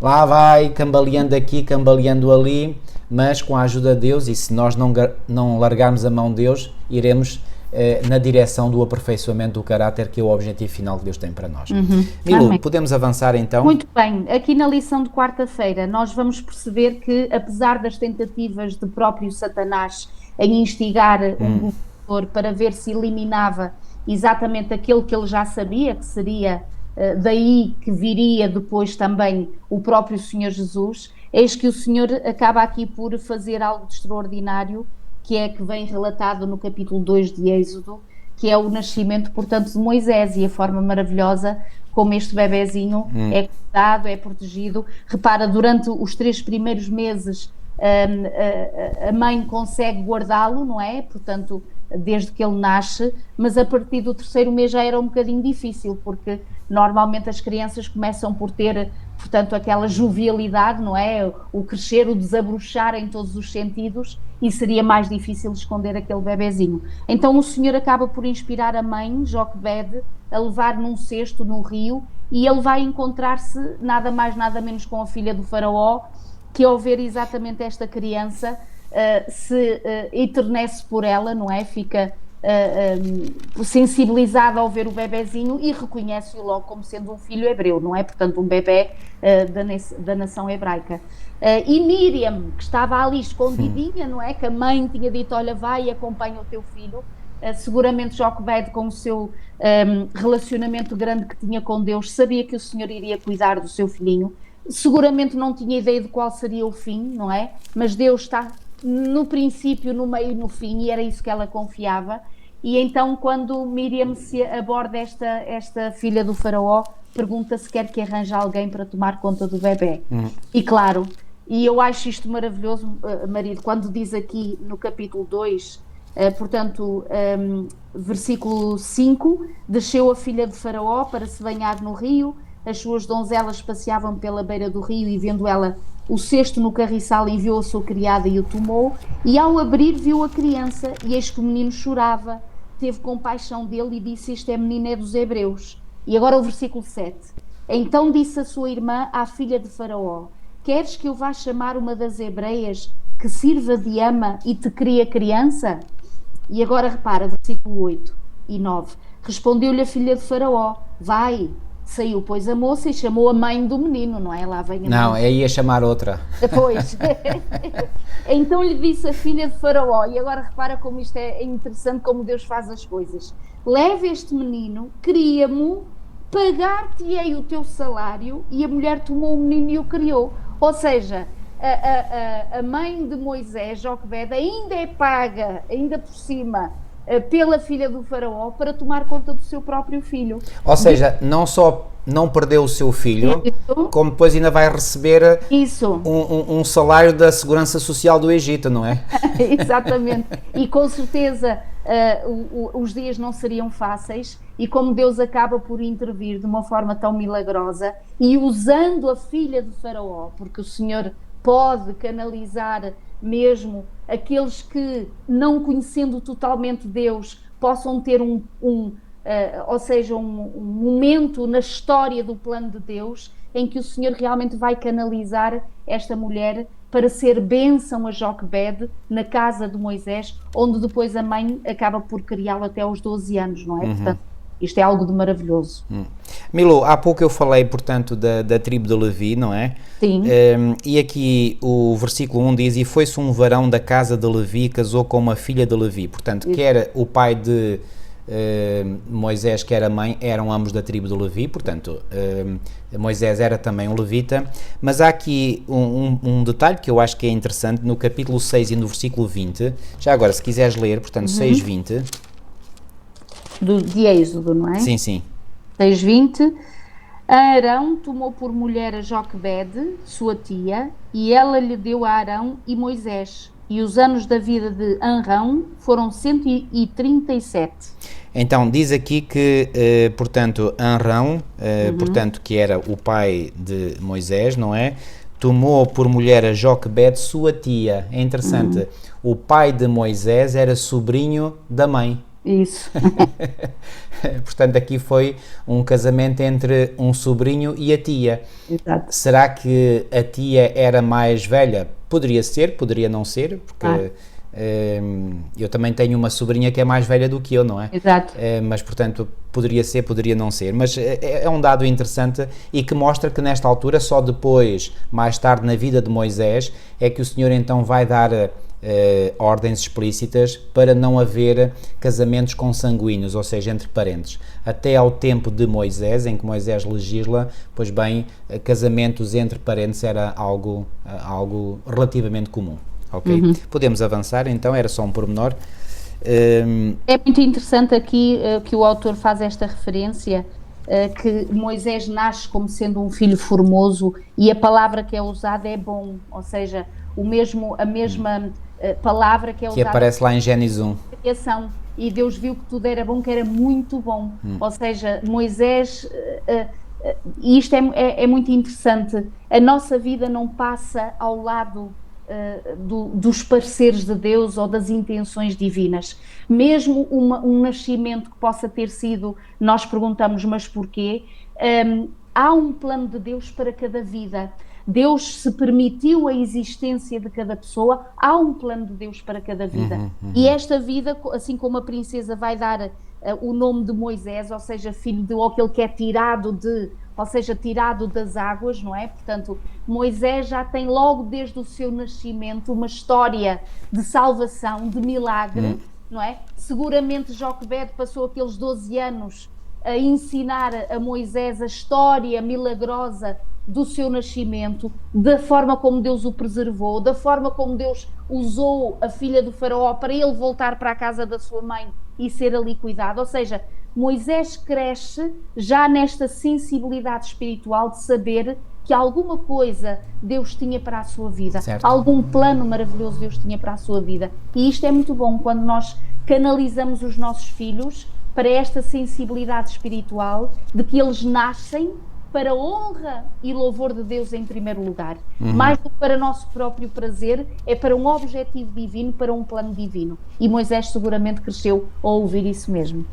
lá vai, cambaleando aqui, cambaleando ali, mas com a ajuda de Deus, e se nós não largarmos a mão de Deus, iremos na direção do aperfeiçoamento do caráter, que é o objetivo final que Deus tem para nós. Milu, podemos avançar então? Muito bem, aqui na lição de quarta-feira nós vamos perceber que, apesar das tentativas de próprio Satanás em instigar um governador para ver se eliminava exatamente aquele que ele já sabia, que seria daí que viria depois também o próprio Senhor Jesus, eis que o Senhor acaba aqui por fazer algo de extraordinário, que é que vem relatado no capítulo 2 de Êxodo, que é o nascimento, portanto, de Moisés, e a forma maravilhosa como este bebezinho é cuidado, é protegido. Repara, durante os 3 primeiros meses a mãe consegue guardá-lo, não é? Portanto, desde que ele nasce, mas a partir do 3º mês já era um bocadinho difícil, porque normalmente as crianças começam por ter, portanto, aquela jovialidade, não é? O crescer, o desabrochar em todos os sentidos, e seria mais difícil esconder aquele bebezinho. Então o Senhor acaba por inspirar a mãe, Joquebede, a levar num cesto no rio, e ele vai encontrar-se nada mais, nada menos com a filha do faraó, que ao ver exatamente esta criança se eternece por ela, não é? Fica sensibilizada ao ver o bebezinho e reconhece-o logo como sendo um filho hebreu, não é? Portanto, um bebé da nação hebraica. E Míriam, que estava ali escondidinha, não é? Que a mãe tinha dito, olha, vai e acompanha o teu filho. Seguramente Joquebede, com o seu relacionamento grande que tinha com Deus, sabia que o Senhor iria cuidar do seu filhinho. Seguramente não tinha ideia de qual seria o fim, não é? Mas Deus está no princípio, no meio e no fim, e era isso que ela confiava. E então, quando Míriam se aborda esta filha do faraó, pergunta se quer que arranje alguém para tomar conta do bebê. E claro, e eu acho isto maravilhoso, marido, quando diz aqui no capítulo 2, portanto, versículo 5, desceu a filha de faraó para se banhar no rio, as suas donzelas passeavam pela beira do rio, e vendo ela o cesto no carriçal, enviou a sua criada e o tomou, e ao abrir viu a criança, e eis que o menino chorava, teve compaixão dele e disse, este menino é dos hebreus. E agora o versículo 7, então disse a sua irmã à filha de faraó, queres que eu vá chamar uma das hebreias que sirva de ama e te crie a criança? E agora repara, versículo 8 e 9, respondeu-lhe a filha de faraó, vai. Saiu, pois, a moça e chamou a mãe do menino, não é? Lá vem a Não, mãe. aí ia chamar outra. Pois. Então lhe disse a filha de Faraó, e agora repara como isto é interessante, como Deus faz as coisas. Leva este menino, cria-mo, pagar-te-ei o teu salário, e a mulher tomou o menino e o criou. Ou seja, a mãe de Moisés, Joquebede, ainda é paga, ainda por cima, pela filha do Faraó, para tomar conta do seu próprio filho. Ou seja, não só não perdeu o seu filho, Isso. como depois ainda vai receber Isso. um salário da Segurança Social do Egito, não é? Exatamente. E com certeza os dias não seriam fáceis, e como Deus acaba por intervir de uma forma tão milagrosa e usando a filha de Faraó, porque o Senhor pode canalizar mesmo aqueles que, não conhecendo totalmente Deus, possam ter ou seja, um momento na história do plano de Deus em que o Senhor realmente vai canalizar esta mulher para ser bênção a Joquebede na casa de Moisés, onde depois a mãe acaba por criá-lo até aos 12 anos, não é? Portanto, isto é algo de maravilhoso. Milu, há pouco eu falei, portanto, da tribo de Levi, não é? Sim. E aqui o versículo 1 diz: e foi-se um varão da casa de Levi, casou com uma filha de Levi. Portanto, quer o pai de Moisés, quer a mãe, eram ambos da tribo de Levi, portanto, Moisés era também um levita. Mas há aqui um detalhe que eu acho que é interessante, no capítulo 6 e no versículo 20, já agora, se quiseres ler, portanto, 6:20. De Êxodo, não é? Sim, sim. 6:20. Arão tomou por mulher a Joquebede, sua tia, e ela lhe deu a Arão e Moisés. E os anos da vida de Arão foram 137. Então, diz aqui que, portanto, Arão, portanto, que era o pai de Moisés, não é? Tomou por mulher a Joquebede, sua tia. É interessante. O pai de Moisés era sobrinho da mãe. Isso. Portanto, aqui foi um casamento entre um sobrinho e a tia. Exato. Será que a tia era mais velha? Poderia ser, poderia não ser, porque eu também tenho uma sobrinha que é mais velha do que eu, não é? Exato. Mas, portanto, poderia ser, poderia não ser. Mas é um dado interessante e que mostra que nesta altura, só depois, mais tarde na vida de Moisés, é que o Senhor então vai dar ordens explícitas para não haver casamentos consanguíneos, ou seja, entre parentes. Até ao tempo de Moisés, em que Moisés legisla, pois bem, casamentos entre parentes era algo relativamente comum. Ok? Podemos avançar, então, era só um pormenor. É muito interessante aqui que o autor faz esta referência, que Moisés nasce como sendo um filho formoso, e a palavra que é usada é bom, ou seja, a mesma palavra que é usada, que aparece lá em Gênesis 1. E Deus viu que tudo era bom, que era muito bom. Ou seja, Moisés, e isto é muito interessante, a nossa vida não passa ao lado dos pareceres de Deus ou das intenções divinas. Mesmo um nascimento que possa ter sido, nós perguntamos, mas porquê? Há um plano de Deus para cada vida. Deus se permitiu a existência de cada pessoa, há um plano de Deus para cada vida. E esta vida, assim como a princesa vai dar o nome de Moisés, ou seja, filho de, ou aquele que é tirado das águas, não é? Portanto, Moisés já tem logo desde o seu nascimento uma história de salvação, de milagre, não é? Seguramente Joquebede passou aqueles 12 anos a ensinar a Moisés a história milagrosa do seu nascimento, da forma como Deus o preservou, da forma como Deus usou a filha do faraó para ele voltar para a casa da sua mãe e ser ali cuidado. Ou seja, Moisés cresce já nesta sensibilidade espiritual de saber que alguma coisa Deus tinha para a sua vida, certo, algum plano maravilhoso Deus tinha para a sua vida. E isto é muito bom quando nós canalizamos os nossos filhos para esta sensibilidade espiritual de que eles nascem para honra e louvor de Deus em primeiro lugar. Mais do que para nosso próprio prazer, é para um objetivo divino, para um plano divino. E Moisés seguramente cresceu a ouvir isso mesmo.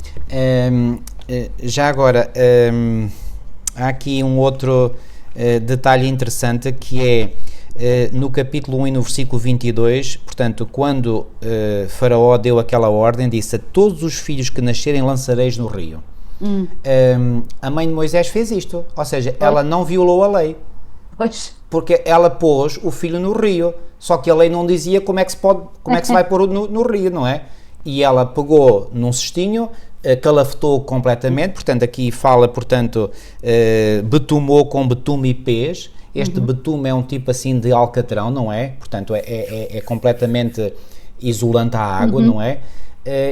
Já agora, há aqui um outro detalhe interessante, que é no capítulo 1 e no versículo 22, portanto, quando Faraó deu aquela ordem, disse: a todos os filhos que nascerem lançareis no rio. A mãe de Moisés fez isto, ou seja, ela não violou a lei. Pois. Porque ela pôs o filho no rio, só que a lei não dizia como é que se vai pôr no rio, não é? E ela pegou num cestinho, calafetou completamente, portanto aqui fala, portanto, betumou com betume e pês. Este betume é um tipo assim de alcatrão, não é? Portanto é completamente isolante à água, não é?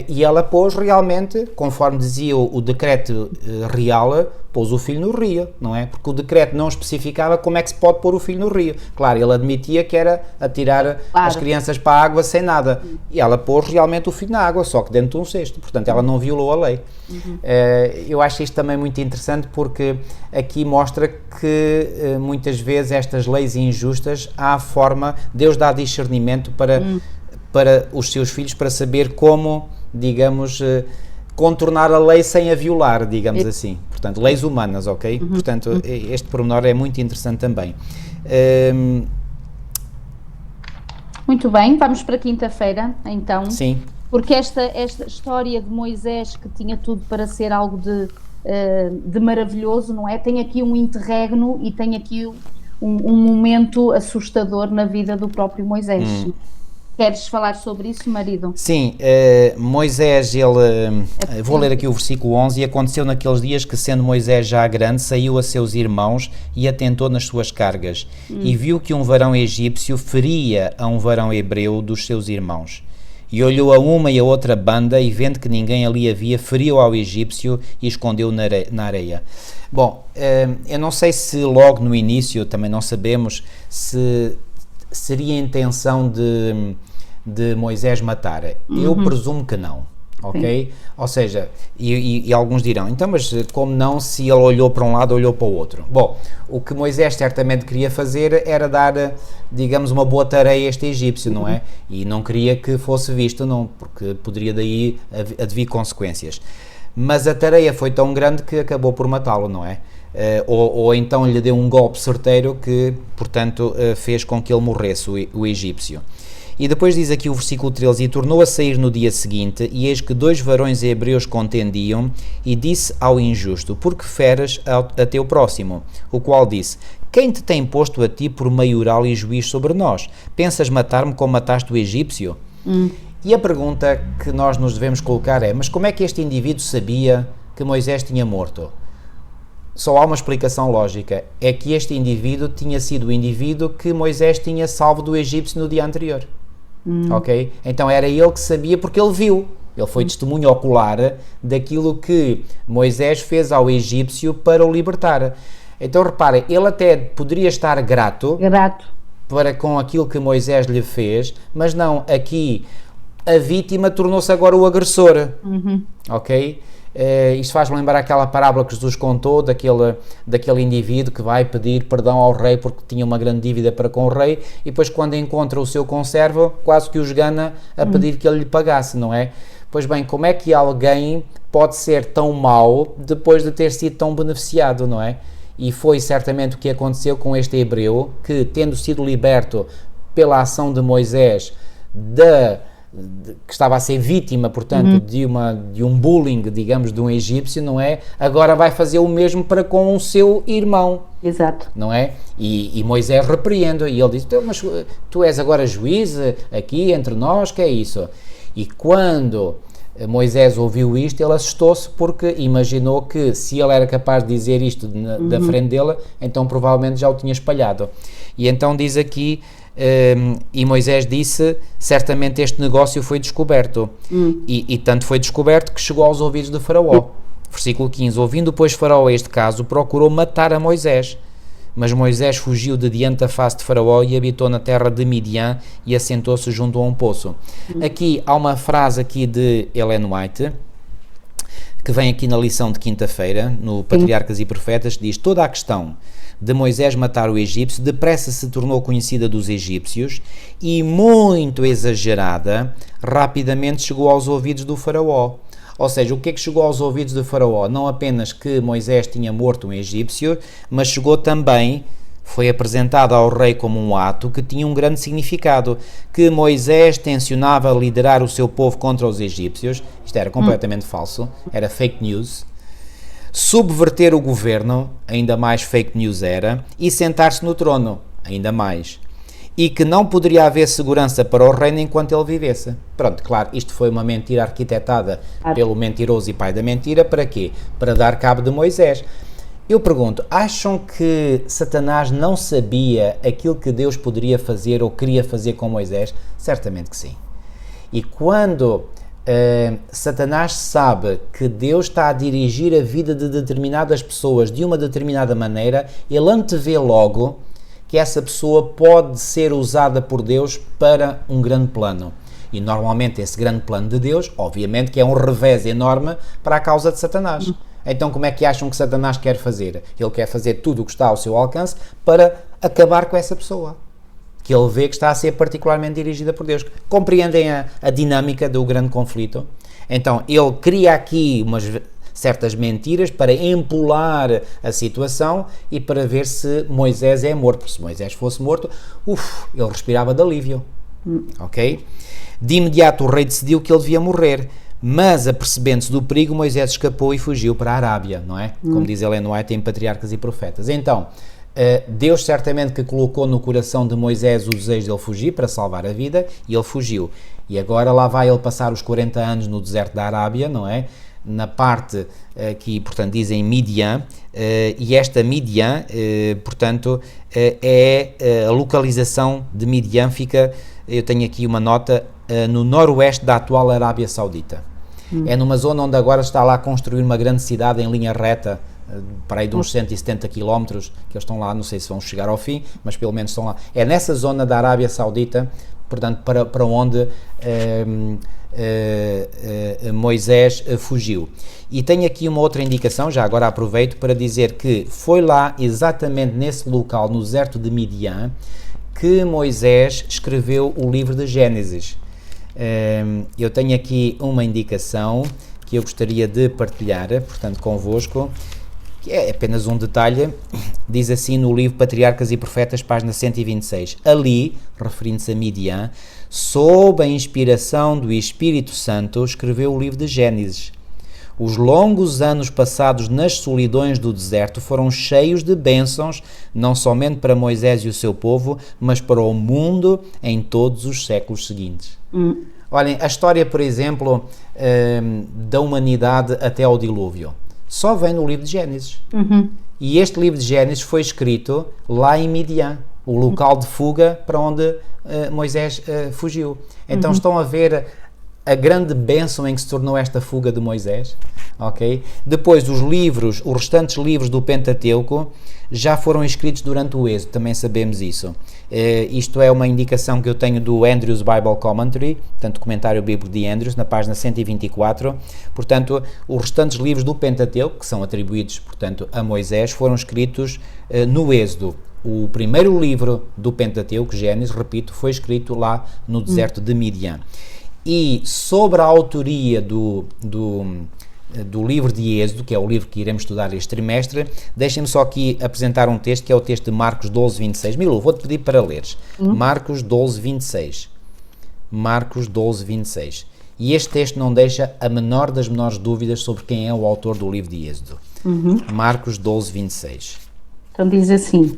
E ela pôs realmente, conforme dizia o decreto real, pôs o filho no rio, não é? Porque o decreto não especificava como é que se pode pôr o filho no rio. Claro, ele admitia que era atirar as crianças para a água sem nada. E ela pôs realmente o filho na água, só que dentro de um cesto. Portanto, ela não violou a lei. Eu acho isto também muito interessante porque aqui mostra que muitas vezes estas leis injustas, há a forma, Deus dá discernimento para os seus filhos, para saber como, digamos, contornar a lei sem a violar, digamos assim. Portanto, leis humanas, ok? Portanto, este pormenor é muito interessante também. Muito bem, vamos para quinta-feira, então. Sim. Porque esta história de Moisés, que tinha tudo para ser algo de maravilhoso, não é? Tem aqui um interregno e tem aqui um momento assustador na vida do próprio Moisés. Queres falar sobre isso, marido? Sim, Moisés, vou ler aqui o versículo 11, e aconteceu naqueles dias que, sendo Moisés já grande, saiu a seus irmãos e atentou nas suas cargas, e viu que um varão egípcio feria a um varão hebreu dos seus irmãos. E olhou a uma e a outra banda, e vendo que ninguém ali havia, feriu ao egípcio e escondeu na areia. Bom, eu não sei se logo no início, também não sabemos, se seria a intenção de Moisés matar. Eu presumo que não, ok? Sim. Ou seja, e alguns dirão, então, mas como não, se ele olhou para um lado, olhou para o outro? Bom, o que Moisés certamente queria fazer era dar, digamos, uma boa tarefa a este egípcio, não é? E não queria que fosse visto, não, porque poderia daí advir consequências. Mas a tarefa foi tão grande que acabou por matá-lo, não é? Ou então lhe deu um golpe certeiro que, portanto, fez com que ele morresse, o egípcio. E depois diz aqui o versículo 13, e tornou a sair no dia seguinte, e eis que 2 varões hebreus contendiam, e disse ao injusto, por que feras a teu próximo? O qual disse, quem te tem posto a ti por maioral e juiz sobre nós? Pensas matar-me como mataste o egípcio? E a pergunta que nós nos devemos colocar é, mas como é que este indivíduo sabia que Moisés tinha morto? Só há uma explicação lógica, é que este indivíduo tinha sido o indivíduo que Moisés tinha salvo do egípcio no dia anterior. Ok? Então era ele que sabia, porque ele viu. Ele foi testemunho ocular daquilo que Moisés fez ao egípcio para o libertar. Então repara, ele até poderia estar grato para com aquilo que Moisés lhe fez, mas não, aqui a vítima tornou-se agora o agressor. Ok? Isto faz-me lembrar aquela parábola que Jesus contou daquele indivíduo que vai pedir perdão ao rei porque tinha uma grande dívida para com o rei, e depois quando encontra o seu conservo quase que o esgana a pedir que ele lhe pagasse, não é? Pois bem, como é que alguém pode ser tão mau depois de ter sido tão beneficiado, não é? E foi certamente o que aconteceu com este hebreu, que tendo sido liberto pela ação de Moisés que estava a ser vítima, portanto, de um bullying, digamos, de um egípcio, não é? Agora vai fazer o mesmo para com o seu irmão. Exato. Não é? E Moisés repreende, e ele diz, mas tu és agora juiz aqui entre nós, que é isso? E quando Moisés ouviu isto, ele assustou-se porque imaginou que se ele era capaz de dizer isto da frente dele, então provavelmente já o tinha espalhado. E então diz aqui, e Moisés disse, certamente este negócio foi descoberto, e tanto foi descoberto que chegou aos ouvidos de Faraó. Versículo 15, ouvindo pois Faraó este caso, procurou matar a Moisés, mas Moisés fugiu de diante da face de Faraó e habitou na terra de Midian e assentou-se junto a um poço. Aqui há uma frase aqui de Ellen White, que vem aqui na lição de quinta-feira, no Patriarcas e Profetas, que diz, toda a questão de Moisés matar o egípcio depressa se tornou conhecida dos egípcios e, muito exagerada, rapidamente chegou aos ouvidos do faraó. Ou seja, o que é que chegou aos ouvidos do faraó? Não apenas que Moisés tinha morto um egípcio, mas chegou também, foi apresentado ao rei como um ato que tinha um grande significado, que Moisés tencionava liderar o seu povo contra os egípcios. Isto era completamente falso, era fake news. subverter o governo, ainda mais fake news era, e sentar-se no trono, ainda mais. E que não poderia haver segurança para o reino enquanto ele vivesse. Pronto, claro, isto foi uma mentira arquitetada pelo mentiroso e pai da mentira, para quê? Para dar cabo de Moisés. Eu pergunto, acham que Satanás não sabia aquilo que Deus poderia fazer ou queria fazer com Moisés? Certamente que sim. E quando Satanás sabe que Deus está a dirigir a vida de determinadas pessoas de uma determinada maneira, ele antevê logo que essa pessoa pode ser usada por Deus para um grande plano. E normalmente esse grande plano de Deus, obviamente que é um revés enorme para a causa de Satanás. Então como é que acham que Satanás quer fazer? Ele quer fazer tudo o que está ao seu alcance para acabar com essa pessoa, que ele vê que está a ser particularmente dirigida por Deus. Compreendem a dinâmica do grande conflito? Então ele cria aqui certas mentiras para empolar a situação e para ver se Moisés é morto. Se Moisés fosse morto, ele respirava de alívio. Ok? De imediato o rei decidiu que ele devia morrer, mas apercebendo-se do perigo, Moisés escapou e fugiu para a Arábia, não é? Como diz Ellen White em Patriarcas e Profetas. Então, Deus certamente que colocou no coração de Moisés o desejo de ele fugir para salvar a vida, e ele fugiu. E agora lá vai ele passar os 40 anos no deserto da Arábia, não é? Na parte que, portanto, dizem Midian, e esta Midian, portanto, é a localização de Midian, fica, eu tenho aqui uma nota, no noroeste da atual Arábia Saudita. É numa zona onde agora está lá a construir uma grande cidade em linha reta, para aí de uns 170 km, que eles estão lá, não sei se vão chegar ao fim, mas pelo menos estão lá. É nessa zona da Arábia Saudita, portanto, para onde Moisés fugiu. E tenho aqui uma outra indicação, já agora aproveito para dizer que foi lá, exatamente nesse local, no deserto de Midian, que Moisés escreveu o livro de Gênesis. Eu tenho aqui uma indicação que eu gostaria de partilhar, portanto, convosco, que é apenas um detalhe. Diz assim no livro Patriarcas e Profetas, página 126. Ali, referindo-se a Midian, sob a inspiração do Espírito Santo, escreveu o livro de Gênesis. Os longos anos passados nas solidões do deserto foram cheios de bênçãos, não somente para Moisés e o seu povo, mas para o mundo em todos os séculos seguintes. Olhem, a história, por exemplo, da humanidade até ao dilúvio, só vem no livro de Gênesis. E este livro de Gênesis foi escrito lá em Midian, o local de fuga para onde Moisés fugiu. Então estão a ver a grande bênção em que se tornou esta fuga de Moisés, ok? Depois os restantes livros do Pentateuco já foram escritos durante o Êxodo, também sabemos isso. Isto é uma indicação que eu tenho do Andrews Bible Commentary, portanto, comentário bíblico de Andrews, na página 124. Portanto, os restantes livros do Pentateuco, que são atribuídos, portanto, a Moisés, foram escritos no Êxodo. O primeiro livro do Pentateuco, Gênesis, repito, foi escrito lá no deserto de Midian. E sobre a autoria do livro de Êxodo, que é o livro que iremos estudar este trimestre, deixem-me só aqui apresentar um texto, que é o texto de Marcos 12, 26. Milu, vou-te pedir para leres. Marcos 12, 26. Marcos 12, 26. E este texto não deixa a menor das menores dúvidas sobre quem é o autor do livro de Êxodo. Marcos 12, 26. Então diz assim: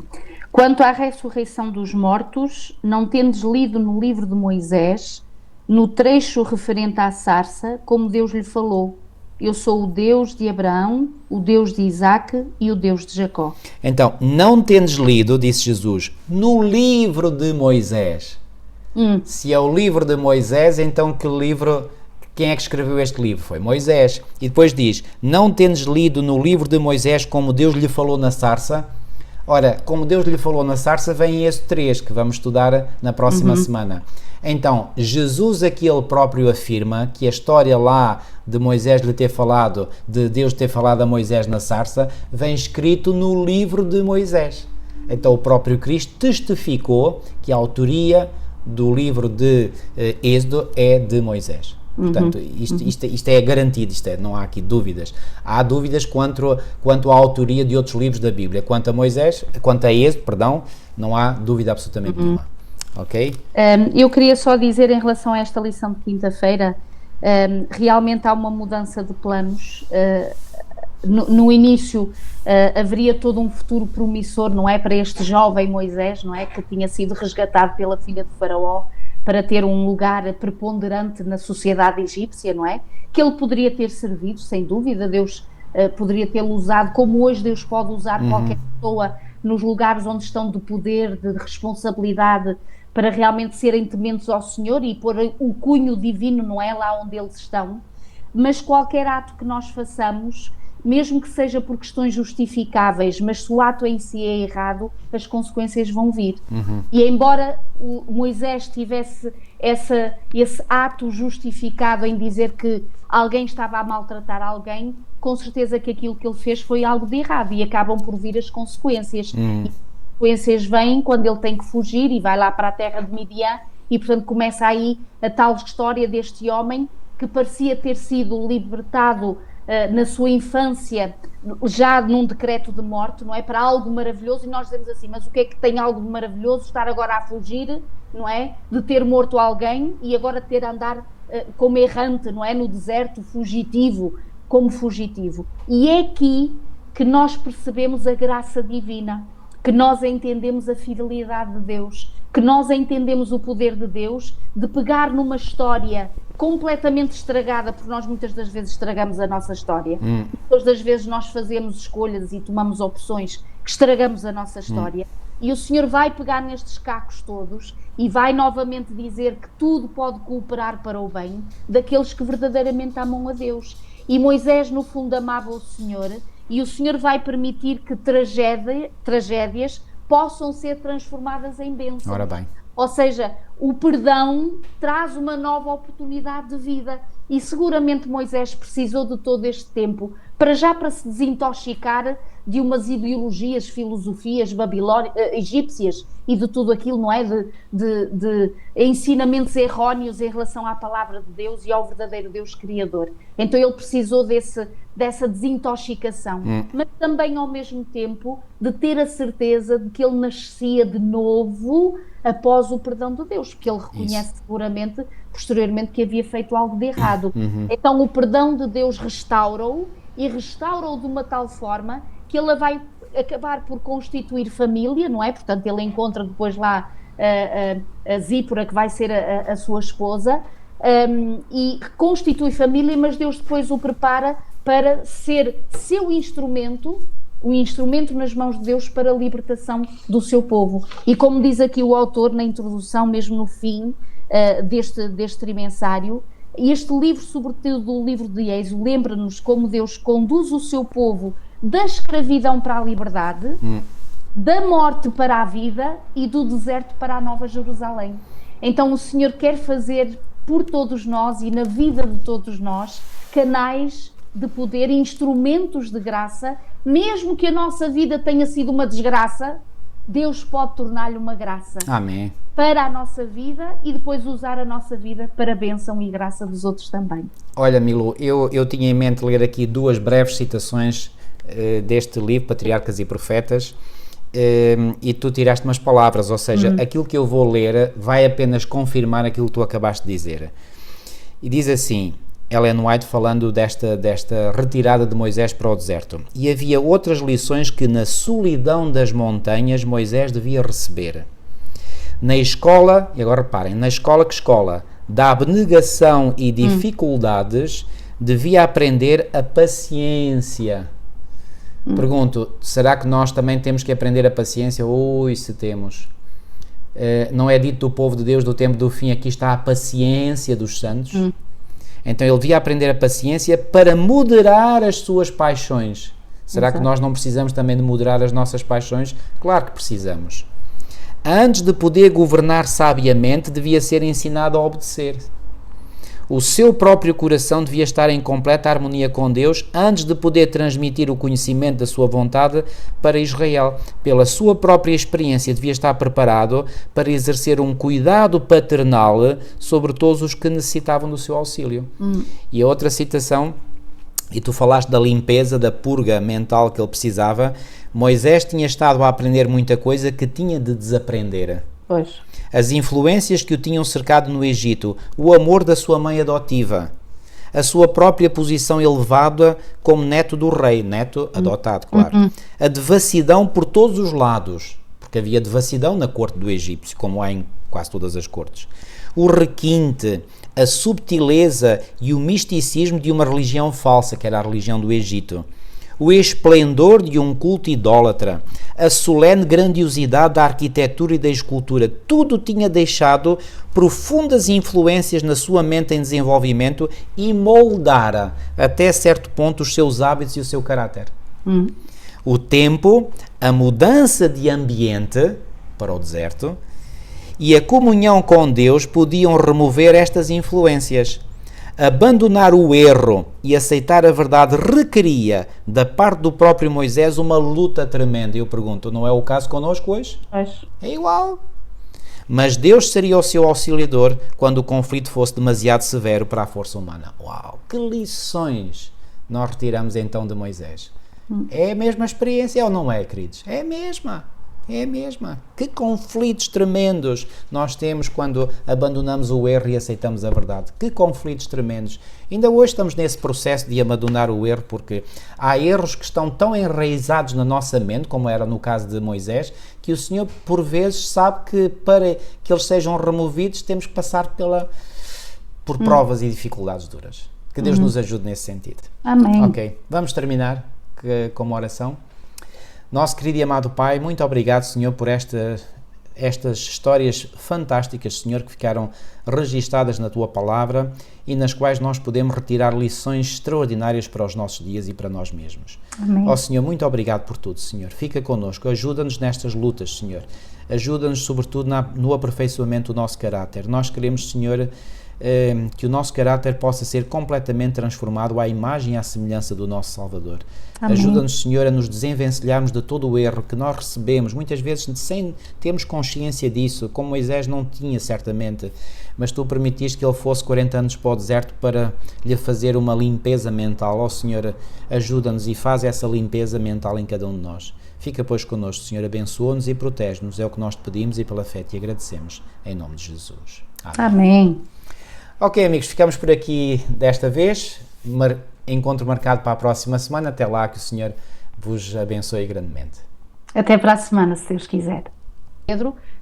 quanto à ressurreição dos mortos, não tendes lido no livro de Moisés, no trecho referente à sarça, como Deus lhe falou: eu sou o Deus de Abraão, o Deus de Isaque e o Deus de Jacó. Então, não tendes lido, disse Jesus, no livro de Moisés. Se é o livro de Moisés, então quem é que escreveu este livro? Foi Moisés. E depois diz, não tendes lido no livro de Moisés como Deus lhe falou na sarça. Ora, como Deus lhe falou na sarça, vem esse 3 que vamos estudar na próxima semana. Então, Jesus aqui ele próprio afirma que a história lá de Moisés lhe ter falado, de Deus ter falado a Moisés na sarça, vem escrito no livro de Moisés. Então o próprio Cristo testificou que a autoria do livro de Êxodo é de Moisés. Portanto, isto é garantido, não há aqui dúvidas. Há dúvidas quanto à autoria de outros livros da Bíblia. Quanto a Êxodo, não há dúvida absolutamente nenhuma. Ok? Eu queria só dizer em relação a esta lição de quinta-feira, realmente há uma mudança de planos no início haveria todo um futuro promissor, não é, para este jovem Moisés, não é, que tinha sido resgatado pela filha de Faraó para ter um lugar preponderante na sociedade egípcia, não é, que ele poderia ter servido, sem dúvida. Deus poderia tê-lo usado, como hoje Deus pode usar qualquer pessoa nos lugares onde estão de poder, de responsabilidade, para realmente serem tementes ao Senhor e pôr o cunho divino, não é, lá onde eles estão. Mas qualquer ato que nós façamos, mesmo que seja por questões justificáveis, mas se o ato em si é errado, as consequências vão vir. E embora o Moisés tivesse esse ato justificado em dizer que alguém estava a maltratar alguém, com certeza que aquilo que ele fez foi algo de errado, e acabam por vir as consequências. E as consequências vêm quando ele tem que fugir e vai lá para a terra de Midian, e portanto começa aí a tal história deste homem que parecia ter sido libertado na sua infância, já num decreto de morte, não é? Para algo maravilhoso, e nós dizemos assim, mas o que é que tem algo de maravilhoso estar agora a fugir, não é? De ter morto alguém e agora ter a andar como errante, não é? No deserto, fugitivo, como fugitivo. E é aqui que nós percebemos a graça divina, que nós entendemos a fidelidade de Deus, que nós entendemos o poder de Deus, de pegar numa história completamente estragada, porque nós muitas das vezes estragamos a nossa história. Muitas das vezes nós fazemos escolhas e tomamos opções que estragamos a nossa história. E o Senhor vai pegar nestes cacos todos e vai novamente dizer que tudo pode cooperar para o bem daqueles que verdadeiramente amam a Deus. E Moisés, no fundo, amava o Senhor, e o Senhor vai permitir que tragédias possam ser transformadas em bênçãos. Ora bem. Ou seja, o perdão traz uma nova oportunidade de vida, e seguramente Moisés precisou de todo este tempo para se desintoxicar de umas ideologias, filosofias egípcias e de tudo aquilo, não é? De ensinamentos erróneos em relação à palavra de Deus e ao verdadeiro Deus Criador. Então ele precisou dessa desintoxicação, mas também ao mesmo tempo de ter a certeza de que ele nascia de novo após o perdão de Deus, porque ele reconhece seguramente, posteriormente, que havia feito algo de errado. Então o perdão de Deus restaura-o, e restaura-o de uma tal forma que ele vai acabar por constituir família, não é? Portanto, ele encontra depois lá a Zípora, que vai ser a sua esposa, e constitui família, mas Deus depois o prepara para ser seu instrumento, o instrumento nas mãos de Deus para a libertação do seu povo. E como diz aqui o autor na introdução, mesmo no fim deste trimensário, este livro, sobretudo o livro de Êxodo, lembra-nos como Deus conduz o seu povo da escravidão para a liberdade, da morte para a vida e do deserto para a Nova Jerusalém. Então o Senhor quer fazer por todos nós e na vida de todos nós canais de poder, instrumentos de graça. Mesmo que a nossa vida tenha sido uma desgraça, Deus pode tornar-lhe uma graça. Amém. Para a nossa vida, e depois usar a nossa vida para a bênção e graça dos outros também. Olha, Milu, eu tinha em mente ler aqui duas breves citações deste livro, Patriarcas e Profetas, e tu tiraste umas palavras, ou seja, aquilo que eu vou ler vai apenas confirmar aquilo que tu acabaste de dizer. E diz assim, Ellen White, falando desta retirada de Moisés para o deserto: e havia outras lições que na solidão das montanhas Moisés devia receber. Na escola, e agora reparem, na escola da abnegação e dificuldades, devia aprender a paciência. Pergunto, será que nós também temos que aprender a paciência? Ui, se temos. Não é dito do povo de Deus do tempo do fim, aqui está a paciência dos santos? Então ele devia aprender a paciência para moderar as suas paixões. Será que nós não precisamos também de moderar as nossas paixões? Claro que precisamos. Antes de poder governar sabiamente, devia ser ensinado a obedecer. O seu próprio coração devia estar em completa harmonia com Deus antes de poder transmitir o conhecimento da sua vontade para Israel. Pela sua própria experiência, devia estar preparado para exercer um cuidado paternal sobre todos os que necessitavam do seu auxílio. E a outra citação, e tu falaste da limpeza, da purga mental que ele precisava. Moisés tinha estado a aprender muita coisa que tinha de desaprender. Pois. As influências que o tinham cercado no Egito, o amor da sua mãe adotiva, a sua própria posição elevada como neto do rei, neto adotado, claro, a devassidão por todos os lados, porque havia devassidão na corte do egípcio, como há em quase todas as cortes, o requinte, a subtileza e o misticismo de uma religião falsa, que era a religião do Egito, o esplendor de um culto idólatra, a solene grandiosidade da arquitetura e da escultura, tudo tinha deixado profundas influências na sua mente em desenvolvimento e moldara até certo ponto os seus hábitos e o seu caráter. O tempo, a mudança de ambiente para o deserto e a comunhão com Deus podiam remover estas influências. Abandonar o erro e aceitar a verdade requeria, da parte do próprio Moisés, uma luta tremenda. Eu pergunto, não é o caso connosco hoje? É igual. Mas Deus seria o seu auxiliador quando o conflito fosse demasiado severo para a força humana. Uau, que lições nós retiramos então de Moisés. É a mesma experiência ou não é, queridos? É a mesma. É a mesma. Que conflitos tremendos nós temos quando abandonamos o erro e aceitamos a verdade. Que conflitos tremendos. Ainda hoje estamos nesse processo de abandonar o erro, porque há erros que estão tão enraizados na nossa mente, como era no caso de Moisés, que o Senhor por vezes sabe que para que eles sejam removidos temos que passar por provas e dificuldades duras. Que Deus nos ajude nesse sentido. Amém. Ok, vamos terminar com uma oração. Nosso querido e amado Pai, muito obrigado, Senhor, por estas histórias fantásticas, Senhor, que ficaram registadas na Tua Palavra e nas quais nós podemos retirar lições extraordinárias para os nossos dias e para nós mesmos. Amém. Ó Senhor, muito obrigado por tudo, Senhor. Fica connosco, ajuda-nos nestas lutas, Senhor. Ajuda-nos, sobretudo, no aperfeiçoamento do nosso caráter. Nós queremos, Senhor, que o nosso caráter possa ser completamente transformado à imagem e à semelhança do nosso Salvador. Amém. Ajuda-nos, Senhor, a nos desenvencilharmos de todo o erro que nós recebemos, muitas vezes sem termos consciência disso, como Moisés não tinha, certamente, mas Tu permitiste que ele fosse 40 anos para o deserto para lhe fazer uma limpeza mental. Ó Senhor, ajuda-nos e faz essa limpeza mental em cada um de nós. Fica, pois, connosco, Senhor, abençoa-nos e protege-nos, é o que nós te pedimos e pela fé te agradecemos, em nome de Jesus. Amém. Amém. Ok, amigos, ficamos por aqui desta vez. Encontro marcado para a próxima semana. Até lá, que o Senhor vos abençoe grandemente. Até para a semana, se Deus quiser. Pedro.